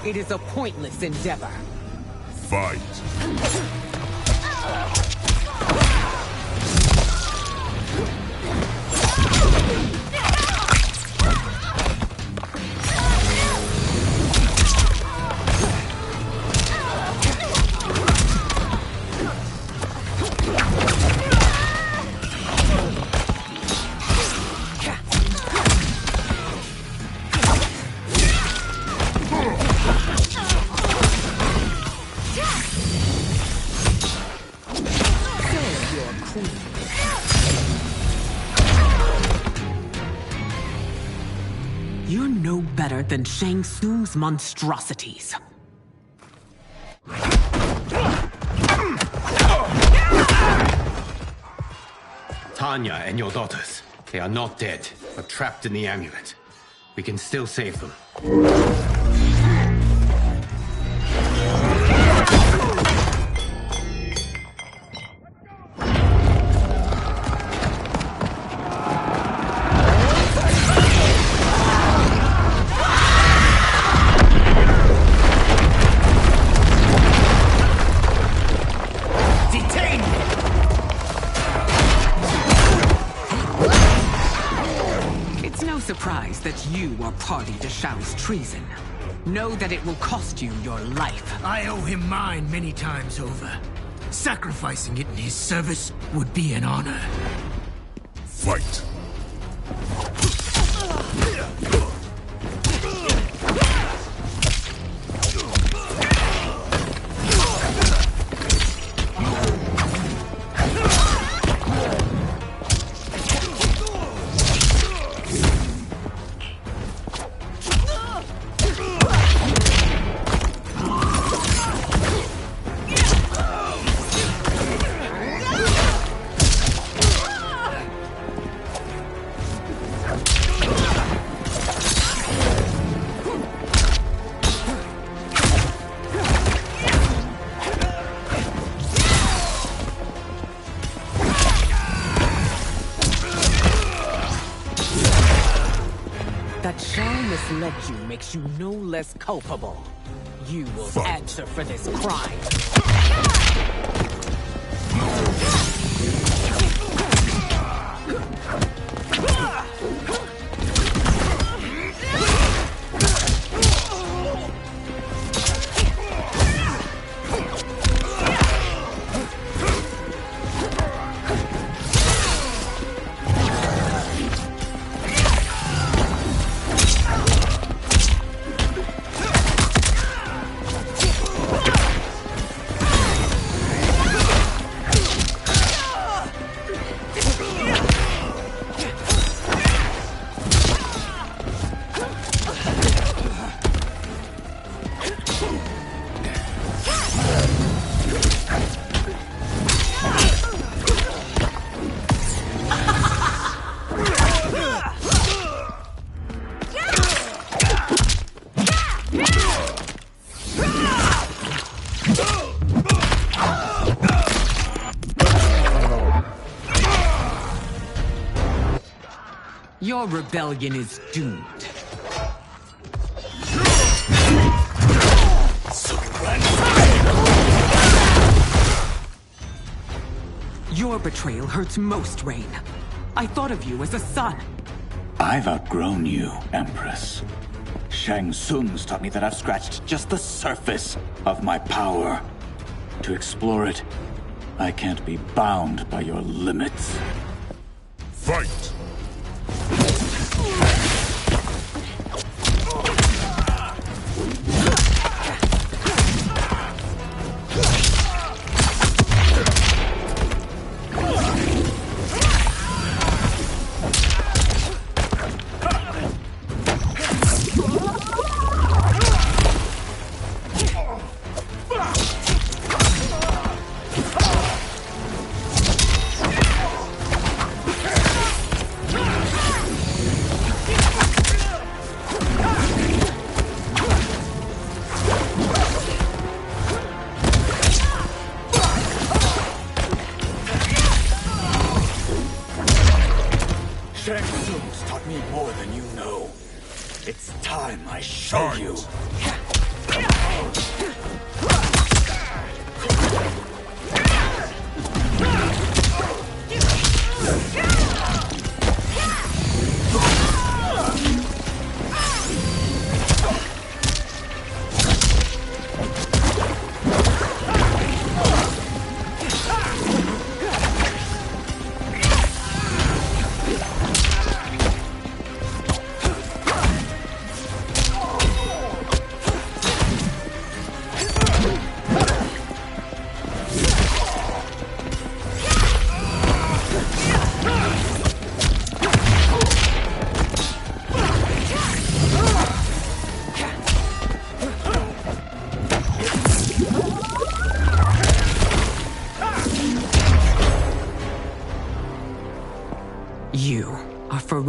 It is a pointless endeavor. Fight! You're no better than Shang Tsung's monstrosities. Tanya and your daughters, they are not dead, but trapped in the amulet. We can still save them. Surprised that you are party to Shao's treason. Know that it will cost you your life. I owe him mine many times over. Sacrificing it in his service would be an honor. Fight! That Shao misled you makes you no less culpable. You will answer for this crime. Your rebellion is doomed. Your betrayal hurts most, Rain. I thought of you as a son. I've outgrown you, Empress. Shang Tsung's taught me that I've scratched just the surface of my power. To explore it, I can't be bound by your limits. Fight! Shang Tsung's taught me more than you know. It's time I show you.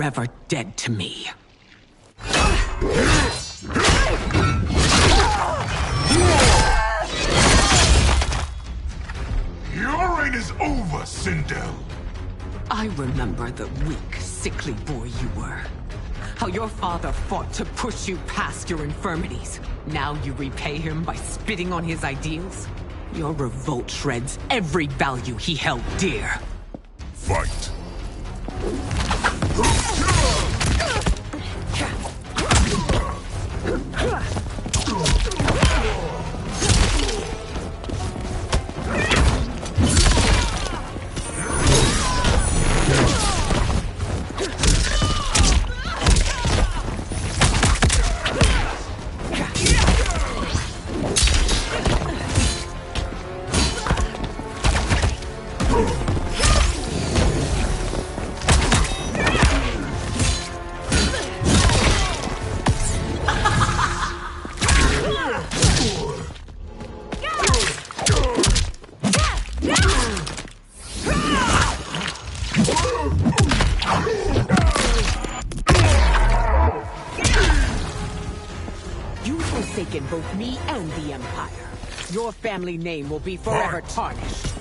forever dead to me. Your reign is over, Sindel. I remember the weak, sickly boy you were. How your father fought to push you past your infirmities. Now you repay him by spitting on his ideals? Your revolt shreds every value he held dear. Fight. Both me and the Empire. Your family name will be forever tarnished.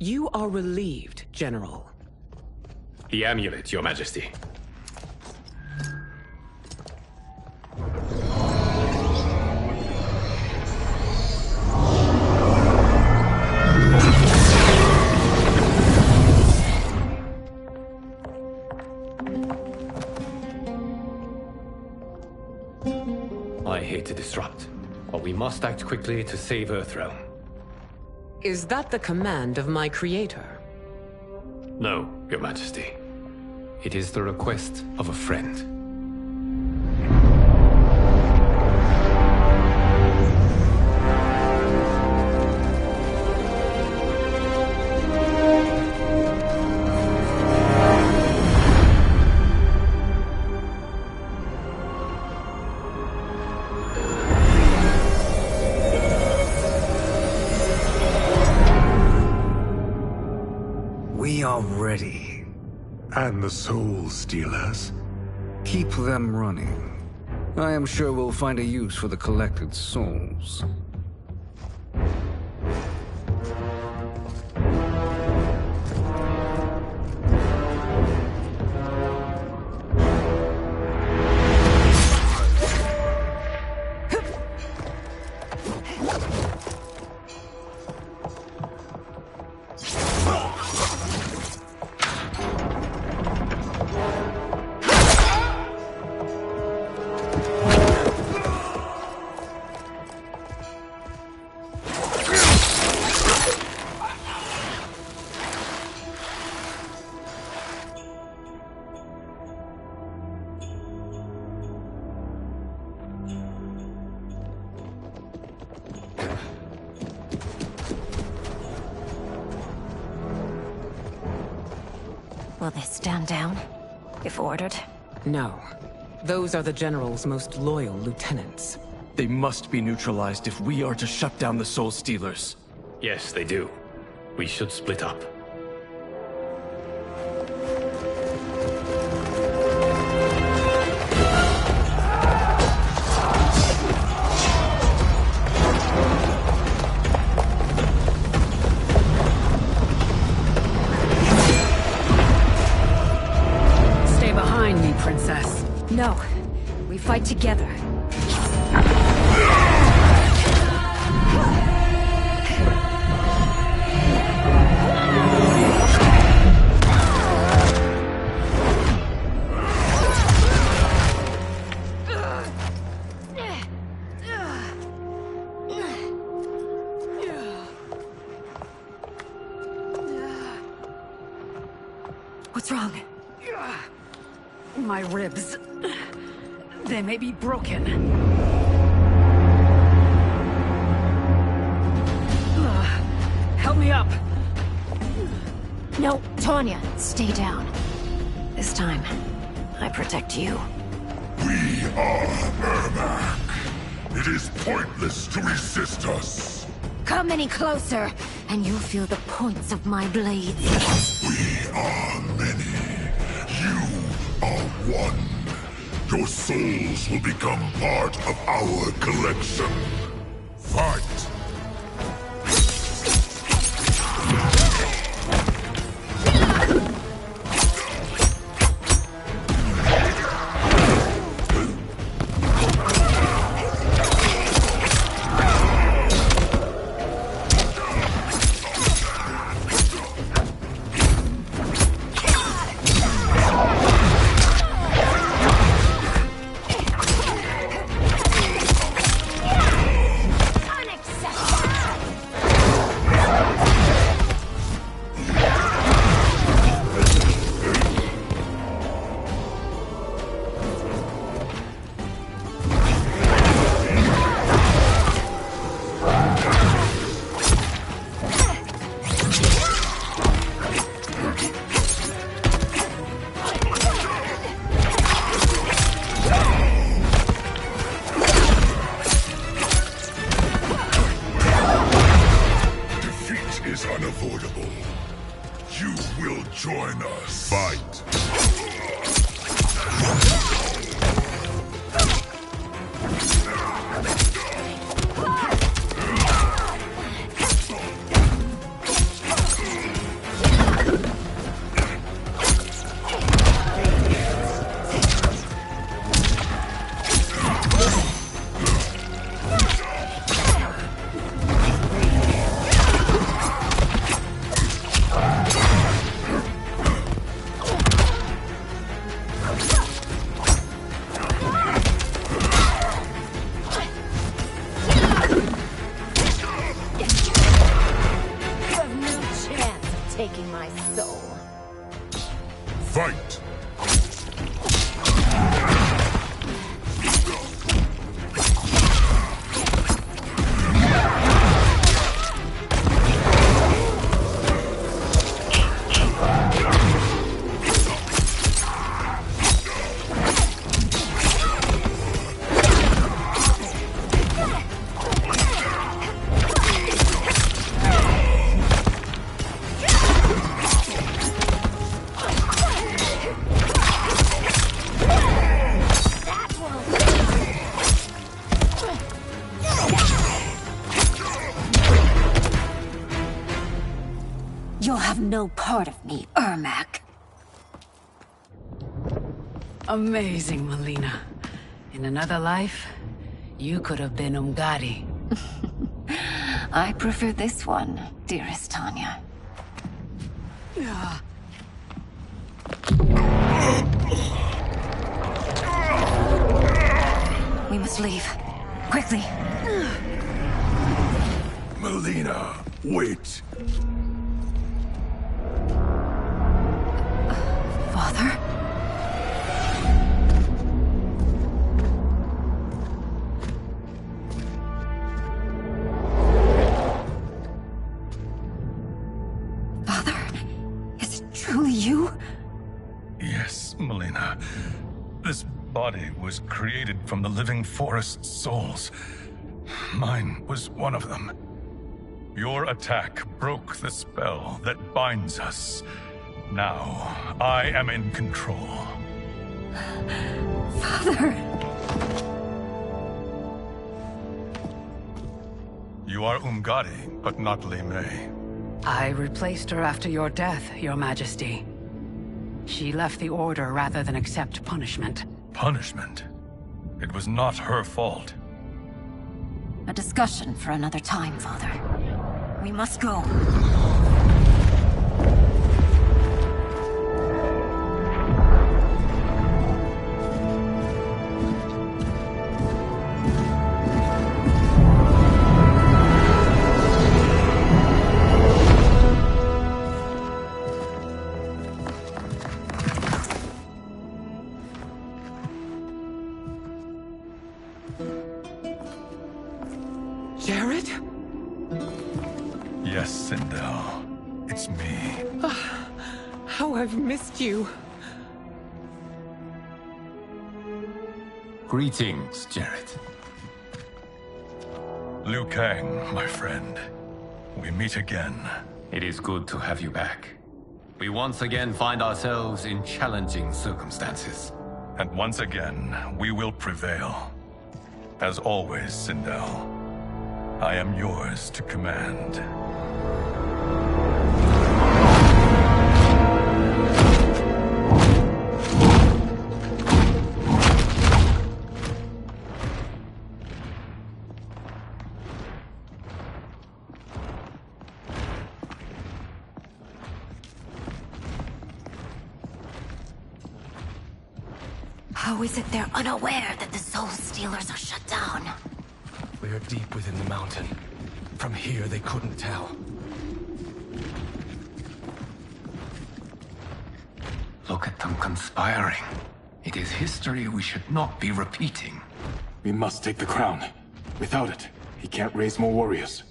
You are relieved, General. The amulet, Your Majesty. I hate to disrupt, but we must act quickly to save Earthrealm. Is that the command of my creator? No, Your Majesty. It is the request of a friend. We are ready. And the Soul Stealers? Keep them running. I am sure we'll find a use for the collected souls. Will they stand down, if ordered? No. Those are the General's most loyal lieutenants. They must be neutralized if we are to shut down the Soul Stealers. Yes, they do. We should split up. Princess. No. We fight together. My ribs. They may be broken. Help me up. No, Tanya, stay down. This time, I protect you. We are Ermac. It is pointless to resist us. Come any closer, and you'll feel the points of my blades. We are many. You are one. Your souls will become part of our collection. Fight! Fight! You'll have no part of me, Ermac. Amazing, Melina. In another life, you could have been Umgadi. I prefer this one, dearest Tanya. We must leave. Quickly. Melina, wait. Father? Father? Is it truly you? Yes, Melina. This body was created from the living forest's souls. Mine was one of them. Your attack broke the spell that binds us. Now, I am in control. Father! You are Umgadi, but not Li Mei. I replaced her after your death, Your Majesty. She left the Order rather than accept punishment. Punishment? It was not her fault. A discussion for another time, Father. We must go. Yes, Sindel. It's me. How I've missed you. Greetings, Jarrett. Liu Kang, my friend. We meet again. It is good to have you back. We once again find ourselves in challenging circumstances. And once again, we will prevail. As always, Sindel, I am yours to command. How is it they're unaware that the Soul Stealers are shut down? We're deep within the mountain. From here, they couldn't tell. Look at them conspiring. It is history we should not be repeating. We must take the crown. Without it, he can't raise more warriors.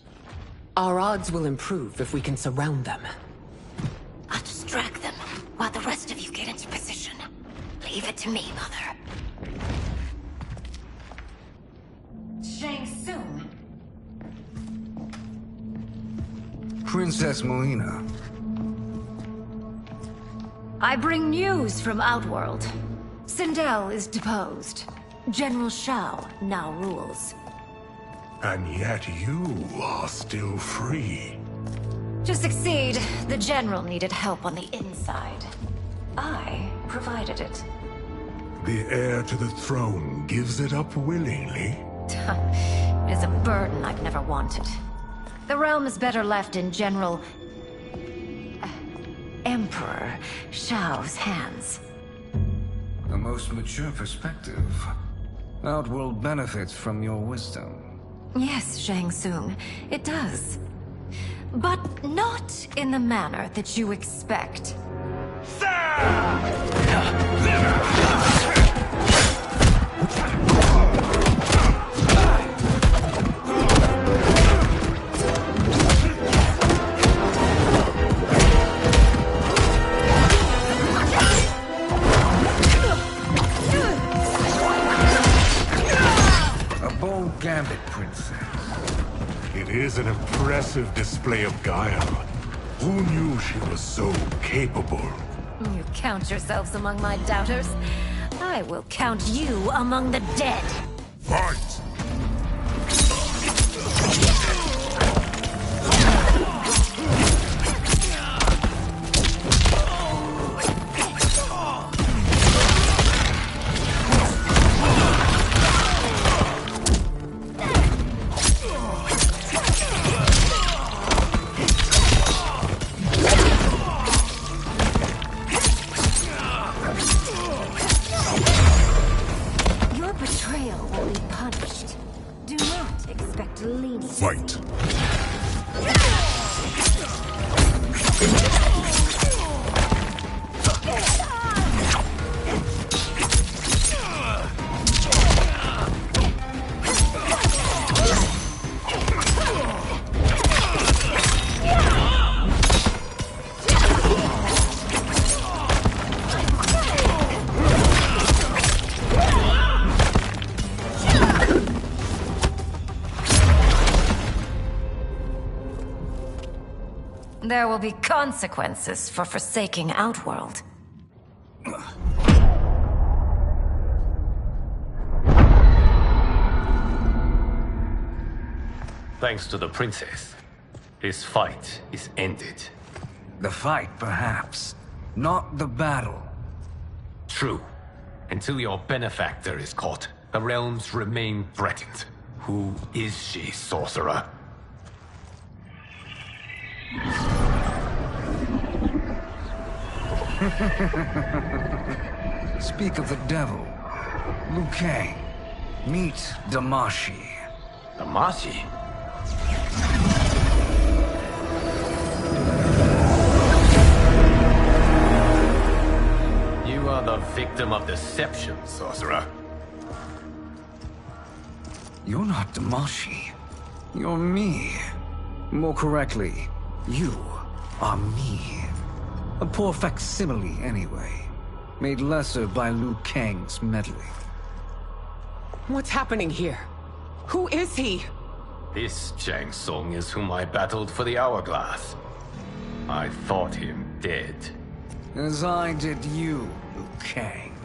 Our odds will improve if we can surround them. I'll distract them while the rest of you get into position. Leave it to me, Mother. Shang Tsung. Princess Melina. I bring news from Outworld. Sindel is deposed. General Shao now rules. And yet you are still free. To succeed, the General needed help on the inside. I provided it. The heir to the throne gives it up willingly. It is a burden I've never wanted. The realm is better left in General... Emperor Shao's hands. A most mature perspective. Outworld benefits from your wisdom. Yes, Shang Tsung, it does. But not in the manner that you expect. A bold gambit, Princess. It is an impressive display of guile. Who knew she was so capable? You count yourselves among my doubters. I will count you among the dead. Fight! Your betrayal will be punished. Do not expect leniency. Fight! There will be consequences for forsaking Outworld. Thanks to the princess, this fight is ended. The fight, perhaps. Not the battle. True. Until your benefactor is caught, the realms remain threatened. Who is she, sorcerer? Speak of the devil. Liu Kang. Meet Damashi. Damashi? You are the victim of deception, sorcerer. You're not Damashi. You're me. More correctly, You are me. A poor facsimile, anyway. Made lesser by Liu Kang's meddling. What's happening here? Who is he? This Shang Tsung is whom I battled for the Hourglass. I thought him dead. As I did you, Liu Kang.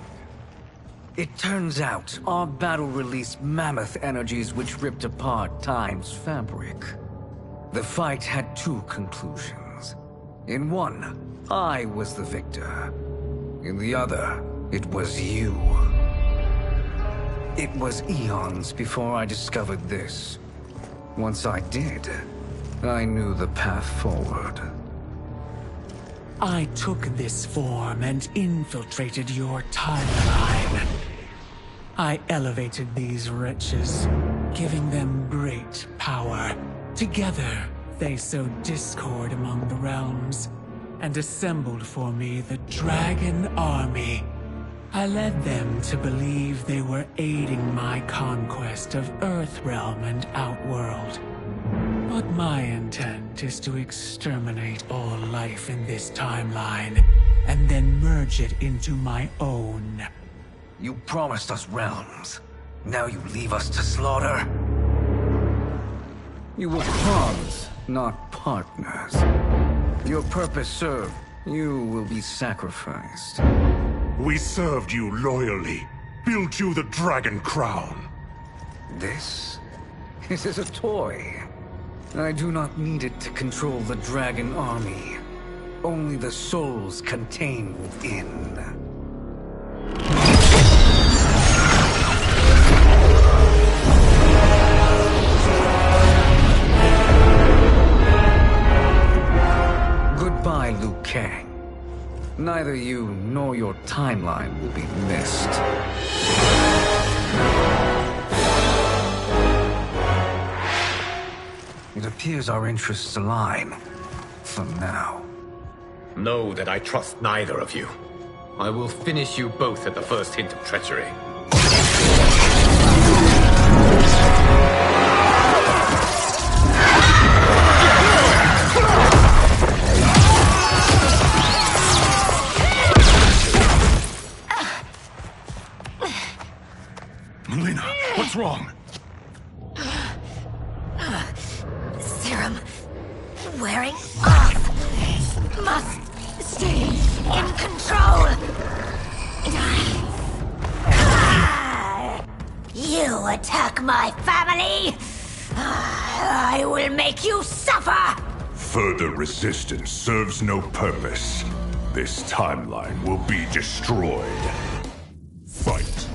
It turns out our battle released mammoth energies which ripped apart time's fabric. The fight had two conclusions. In one, I was the victor. In the other, it was you. It was eons before I discovered this. Once I did, I knew the path forward. I took this form and infiltrated your timeline. I elevated these wretches, giving them great power. Together, they sowed discord among the realms, and assembled for me the Dragon Army. I led them to believe they were aiding my conquest of Earthrealm and Outworld. But my intent is to exterminate all life in this timeline, and then merge it into my own. You promised us realms. Now you leave us to slaughter? You were pawns, not partners. Your purpose served. You will be sacrificed. We served you loyally, built you the Dragon Crown. This is a toy. I do not need it to control the Dragon Army. Only the souls contained within. Goodbye, Liu Kang. Neither you nor your timeline will be missed. It appears our interests align. For now. Know that I trust neither of you. I will finish you both at the first hint of treachery. Melina, what's wrong? Serum wearing off. Must stay in control. You attack my family. I will make you suffer. Further resistance serves no purpose. This timeline will be destroyed. Fight.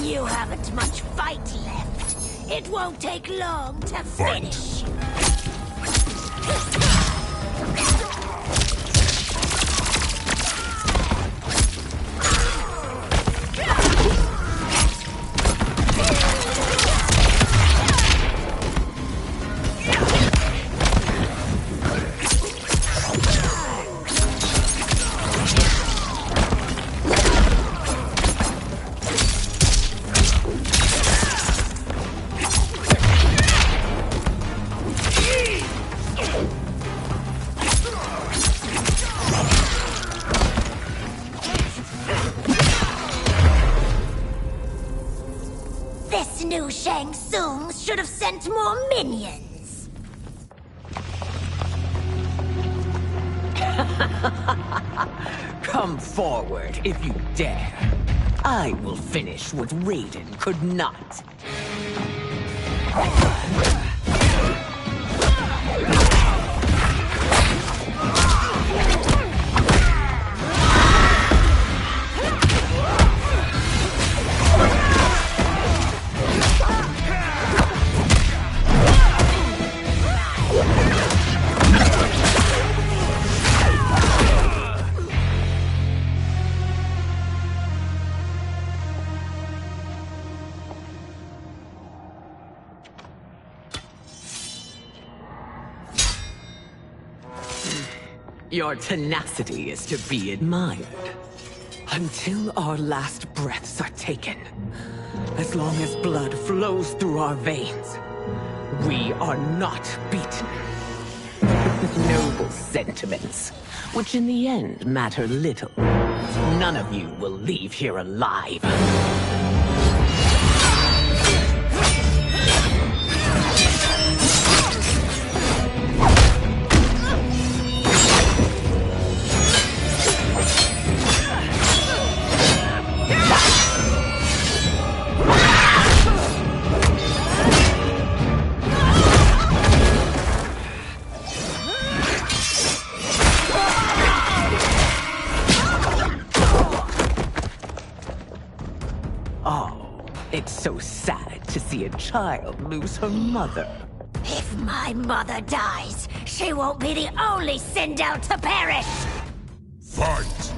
You haven't much fight left. It won't take long to finish. This new Shang Tsung should have sent more minions. Come forward if you dare. I will finish what Raiden could not. Your tenacity is to be admired. Until our last breaths are taken, as long as blood flows through our veins, we are not beaten. Noble sentiments, which in the end matter little. None of you will leave here alive. It's so sad to see a child lose her mother. If my mother dies, she won't be the only Sindel to perish! Fight!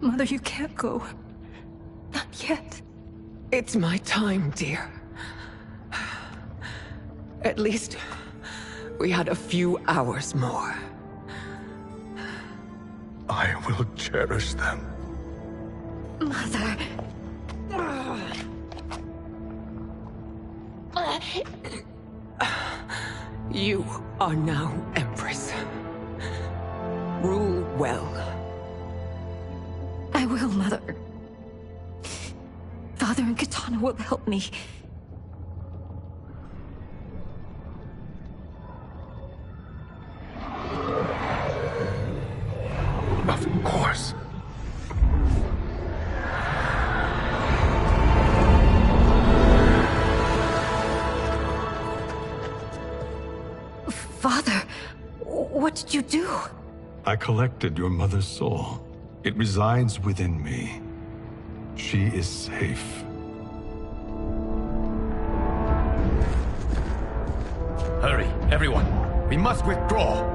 Mother, you can't go. Not yet. It's my time, dear. At least, we had a few hours more. I will cherish them. Mother... You are now Empress. Rule well. I will, Mother. Father and Katana will help me. Of course. Father, what did you do? I collected your mother's soul. It resides within me. She is safe. Hurry, everyone. We must withdraw.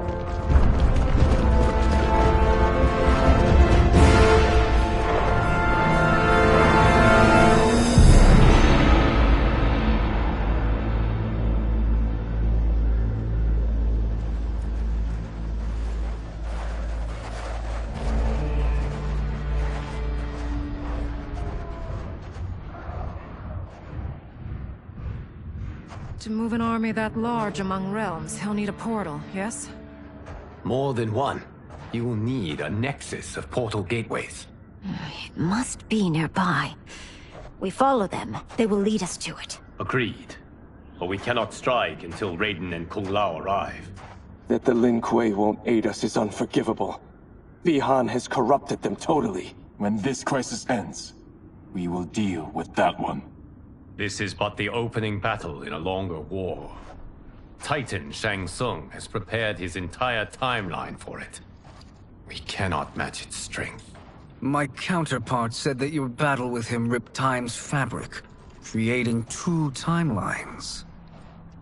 To move an army that large among realms, he'll need a portal, yes? More than one. You will need a nexus of portal gateways. It must be nearby. We follow them. They will lead us to it. Agreed. But we cannot strike until Raiden and Kung Lao arrive. That the Lin Kuei won't aid us is unforgivable. Bi-Han has corrupted them totally. When this crisis ends, we will deal with that one. This is but the opening battle in a longer war. Titan Shang Tsung has prepared his entire timeline for it. We cannot match its strength. My counterpart said that your battle with him ripped time's fabric, creating 2 timelines.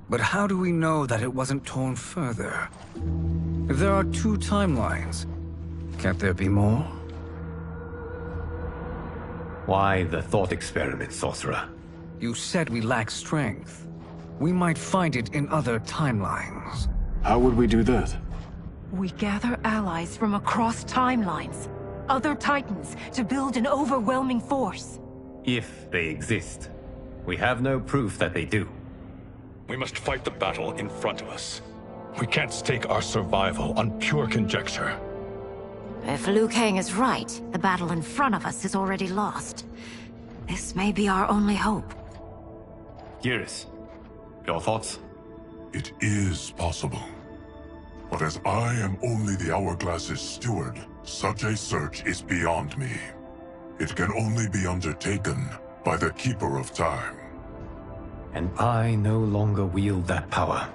But how do we know that it wasn't torn further? If there are 2 timelines, can't there be more? Why the thought experiment, Sorcerer? You said we lack strength. We might find it in other timelines. How would we do that? We gather allies from across timelines, other Titans, to build an overwhelming force. If they exist. We have no proof that they do. We must fight the battle in front of us. We can't stake our survival on pure conjecture. If Liu Kang is right, the battle in front of us is already lost. This may be our only hope. Geras, your thoughts? It is possible. But as I am only the Hourglass's steward, such a search is beyond me. It can only be undertaken by the Keeper of Time. And I no longer wield that power.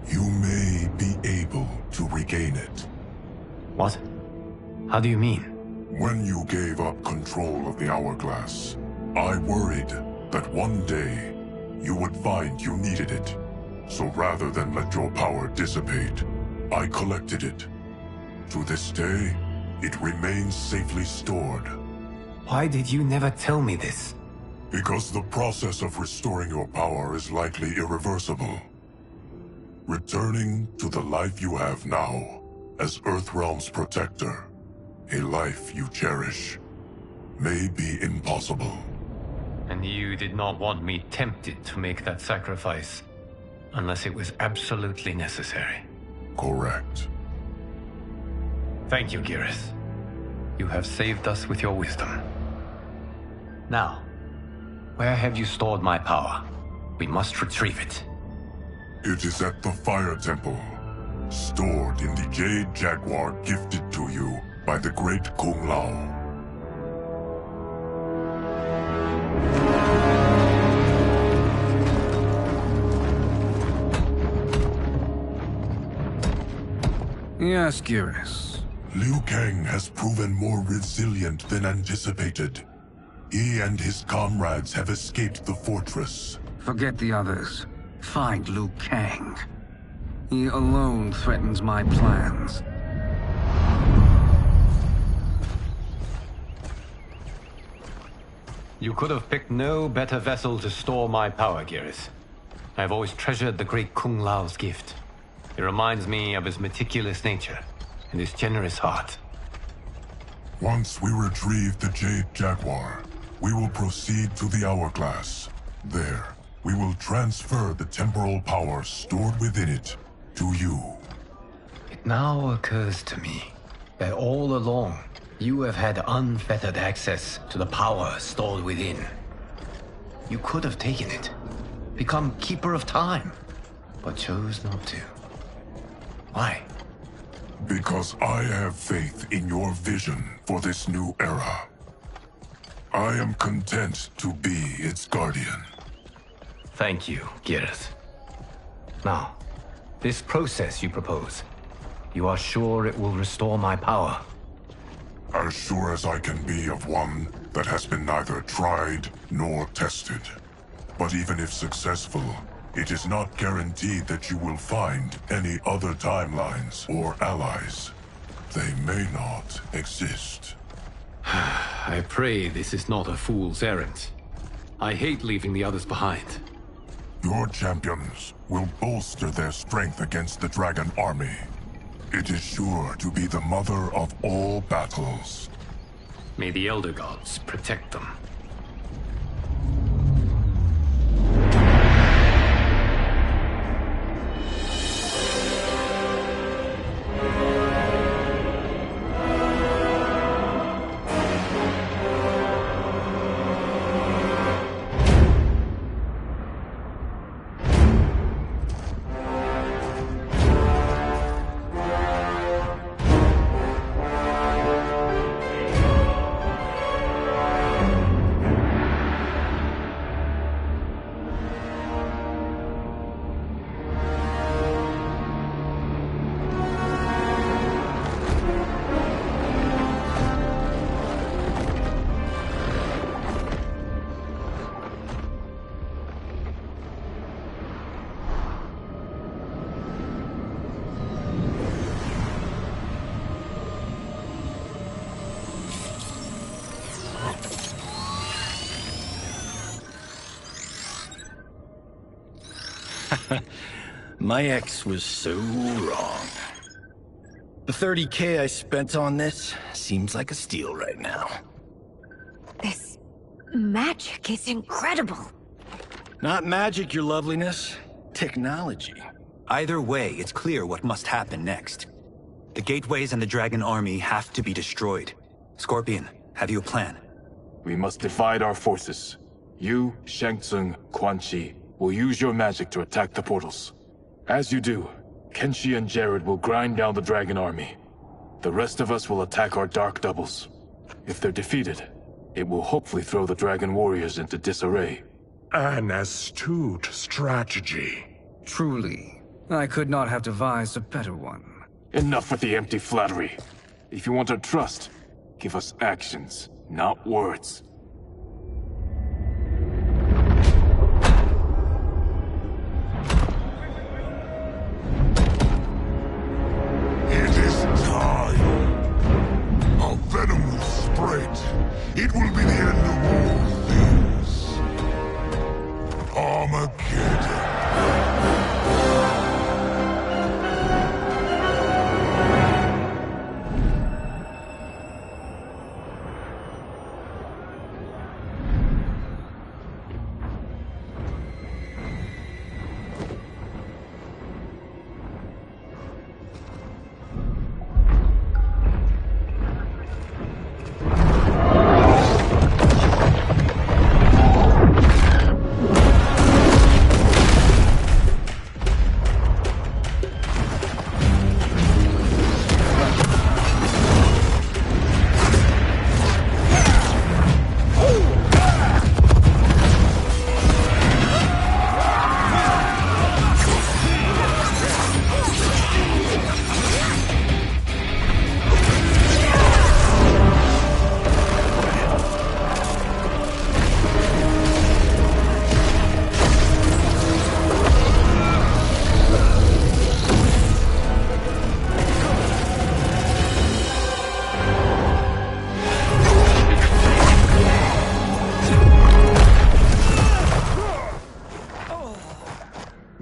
You may be able to regain it. What? How do you mean? When you gave up control of the Hourglass, I worried that one day you would find you needed it. So rather than let your power dissipate, I collected it. To this day, it remains safely stored. Why did you never tell me this? Because the process of restoring your power is likely irreversible. Returning to the life you have now, as Earthrealm's protector, a life you cherish, may be impossible. And you did not want me tempted to make that sacrifice, unless it was absolutely necessary. Correct. Thank you, Geras. You have saved us with your wisdom. Now, where have you stored my power? We must retrieve it. It is at the Fire Temple, stored in the Jade Jaguar gifted to you by the great Kung Lao. Yes, Geras. Liu Kang has proven more resilient than anticipated. He and his comrades have escaped the fortress. Forget the others. Find Liu Kang. He alone threatens my plans. You could have picked no better vessel to store my power, Geras. I have always treasured the great Kung Lao's gift. It reminds me of his meticulous nature and his generous heart. Once we retrieve the Jade Jaguar, we will proceed to the Hourglass. There, we will transfer the temporal power stored within it to you. It now occurs to me that all along, you have had unfettered access to the power stored within. You could have taken it, become Keeper of Time, but chose not to. Why? Because I have faith in your vision for this new era. I am content to be its guardian. Thank you, Geras. Now, this process you propose, you are sure it will restore my power? As sure as I can be of one that has been neither tried nor tested. But even if successful, it is not guaranteed that you will find any other timelines or allies. They may not exist. I pray this is not a fool's errand. I hate leaving the others behind. Your champions will bolster their strength against the Dragon Army. It is sure to be the mother of all battles. May the Elder Gods protect them. My ex was so wrong. The 30K I spent on this seems like a steal right now. This magic is incredible. Not magic, your loveliness. Technology. Either way, it's clear what must happen next. The gateways and the dragon army have to be destroyed. Scorpion, have you a plan? We must divide our forces. You, Shang Tsung, Quan Chi, will use your magic to attack the portals. As you do, Kenshi and Jared will grind down the dragon army. The rest of us will attack our dark doubles. If they're defeated, it will hopefully throw the dragon warriors into disarray. An astute strategy. Truly, I could not have devised a better one. Enough with the empty flattery. If you want our trust, give us actions, not words. It is time. Our venom will spread. It will be the end of all things. Armageddon.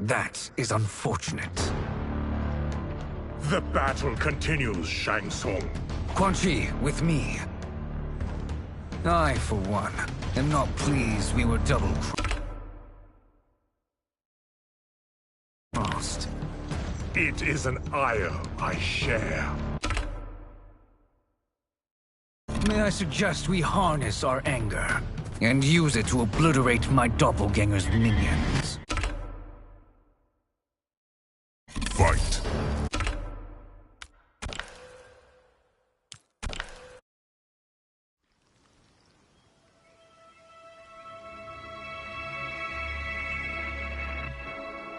That is unfortunate. The battle continues, Shang Tsung. Quan Chi, with me. I, for one, am not pleased we were double-crossed. It is an ire I share. May I suggest we harness our anger and use it to obliterate my doppelganger's minion?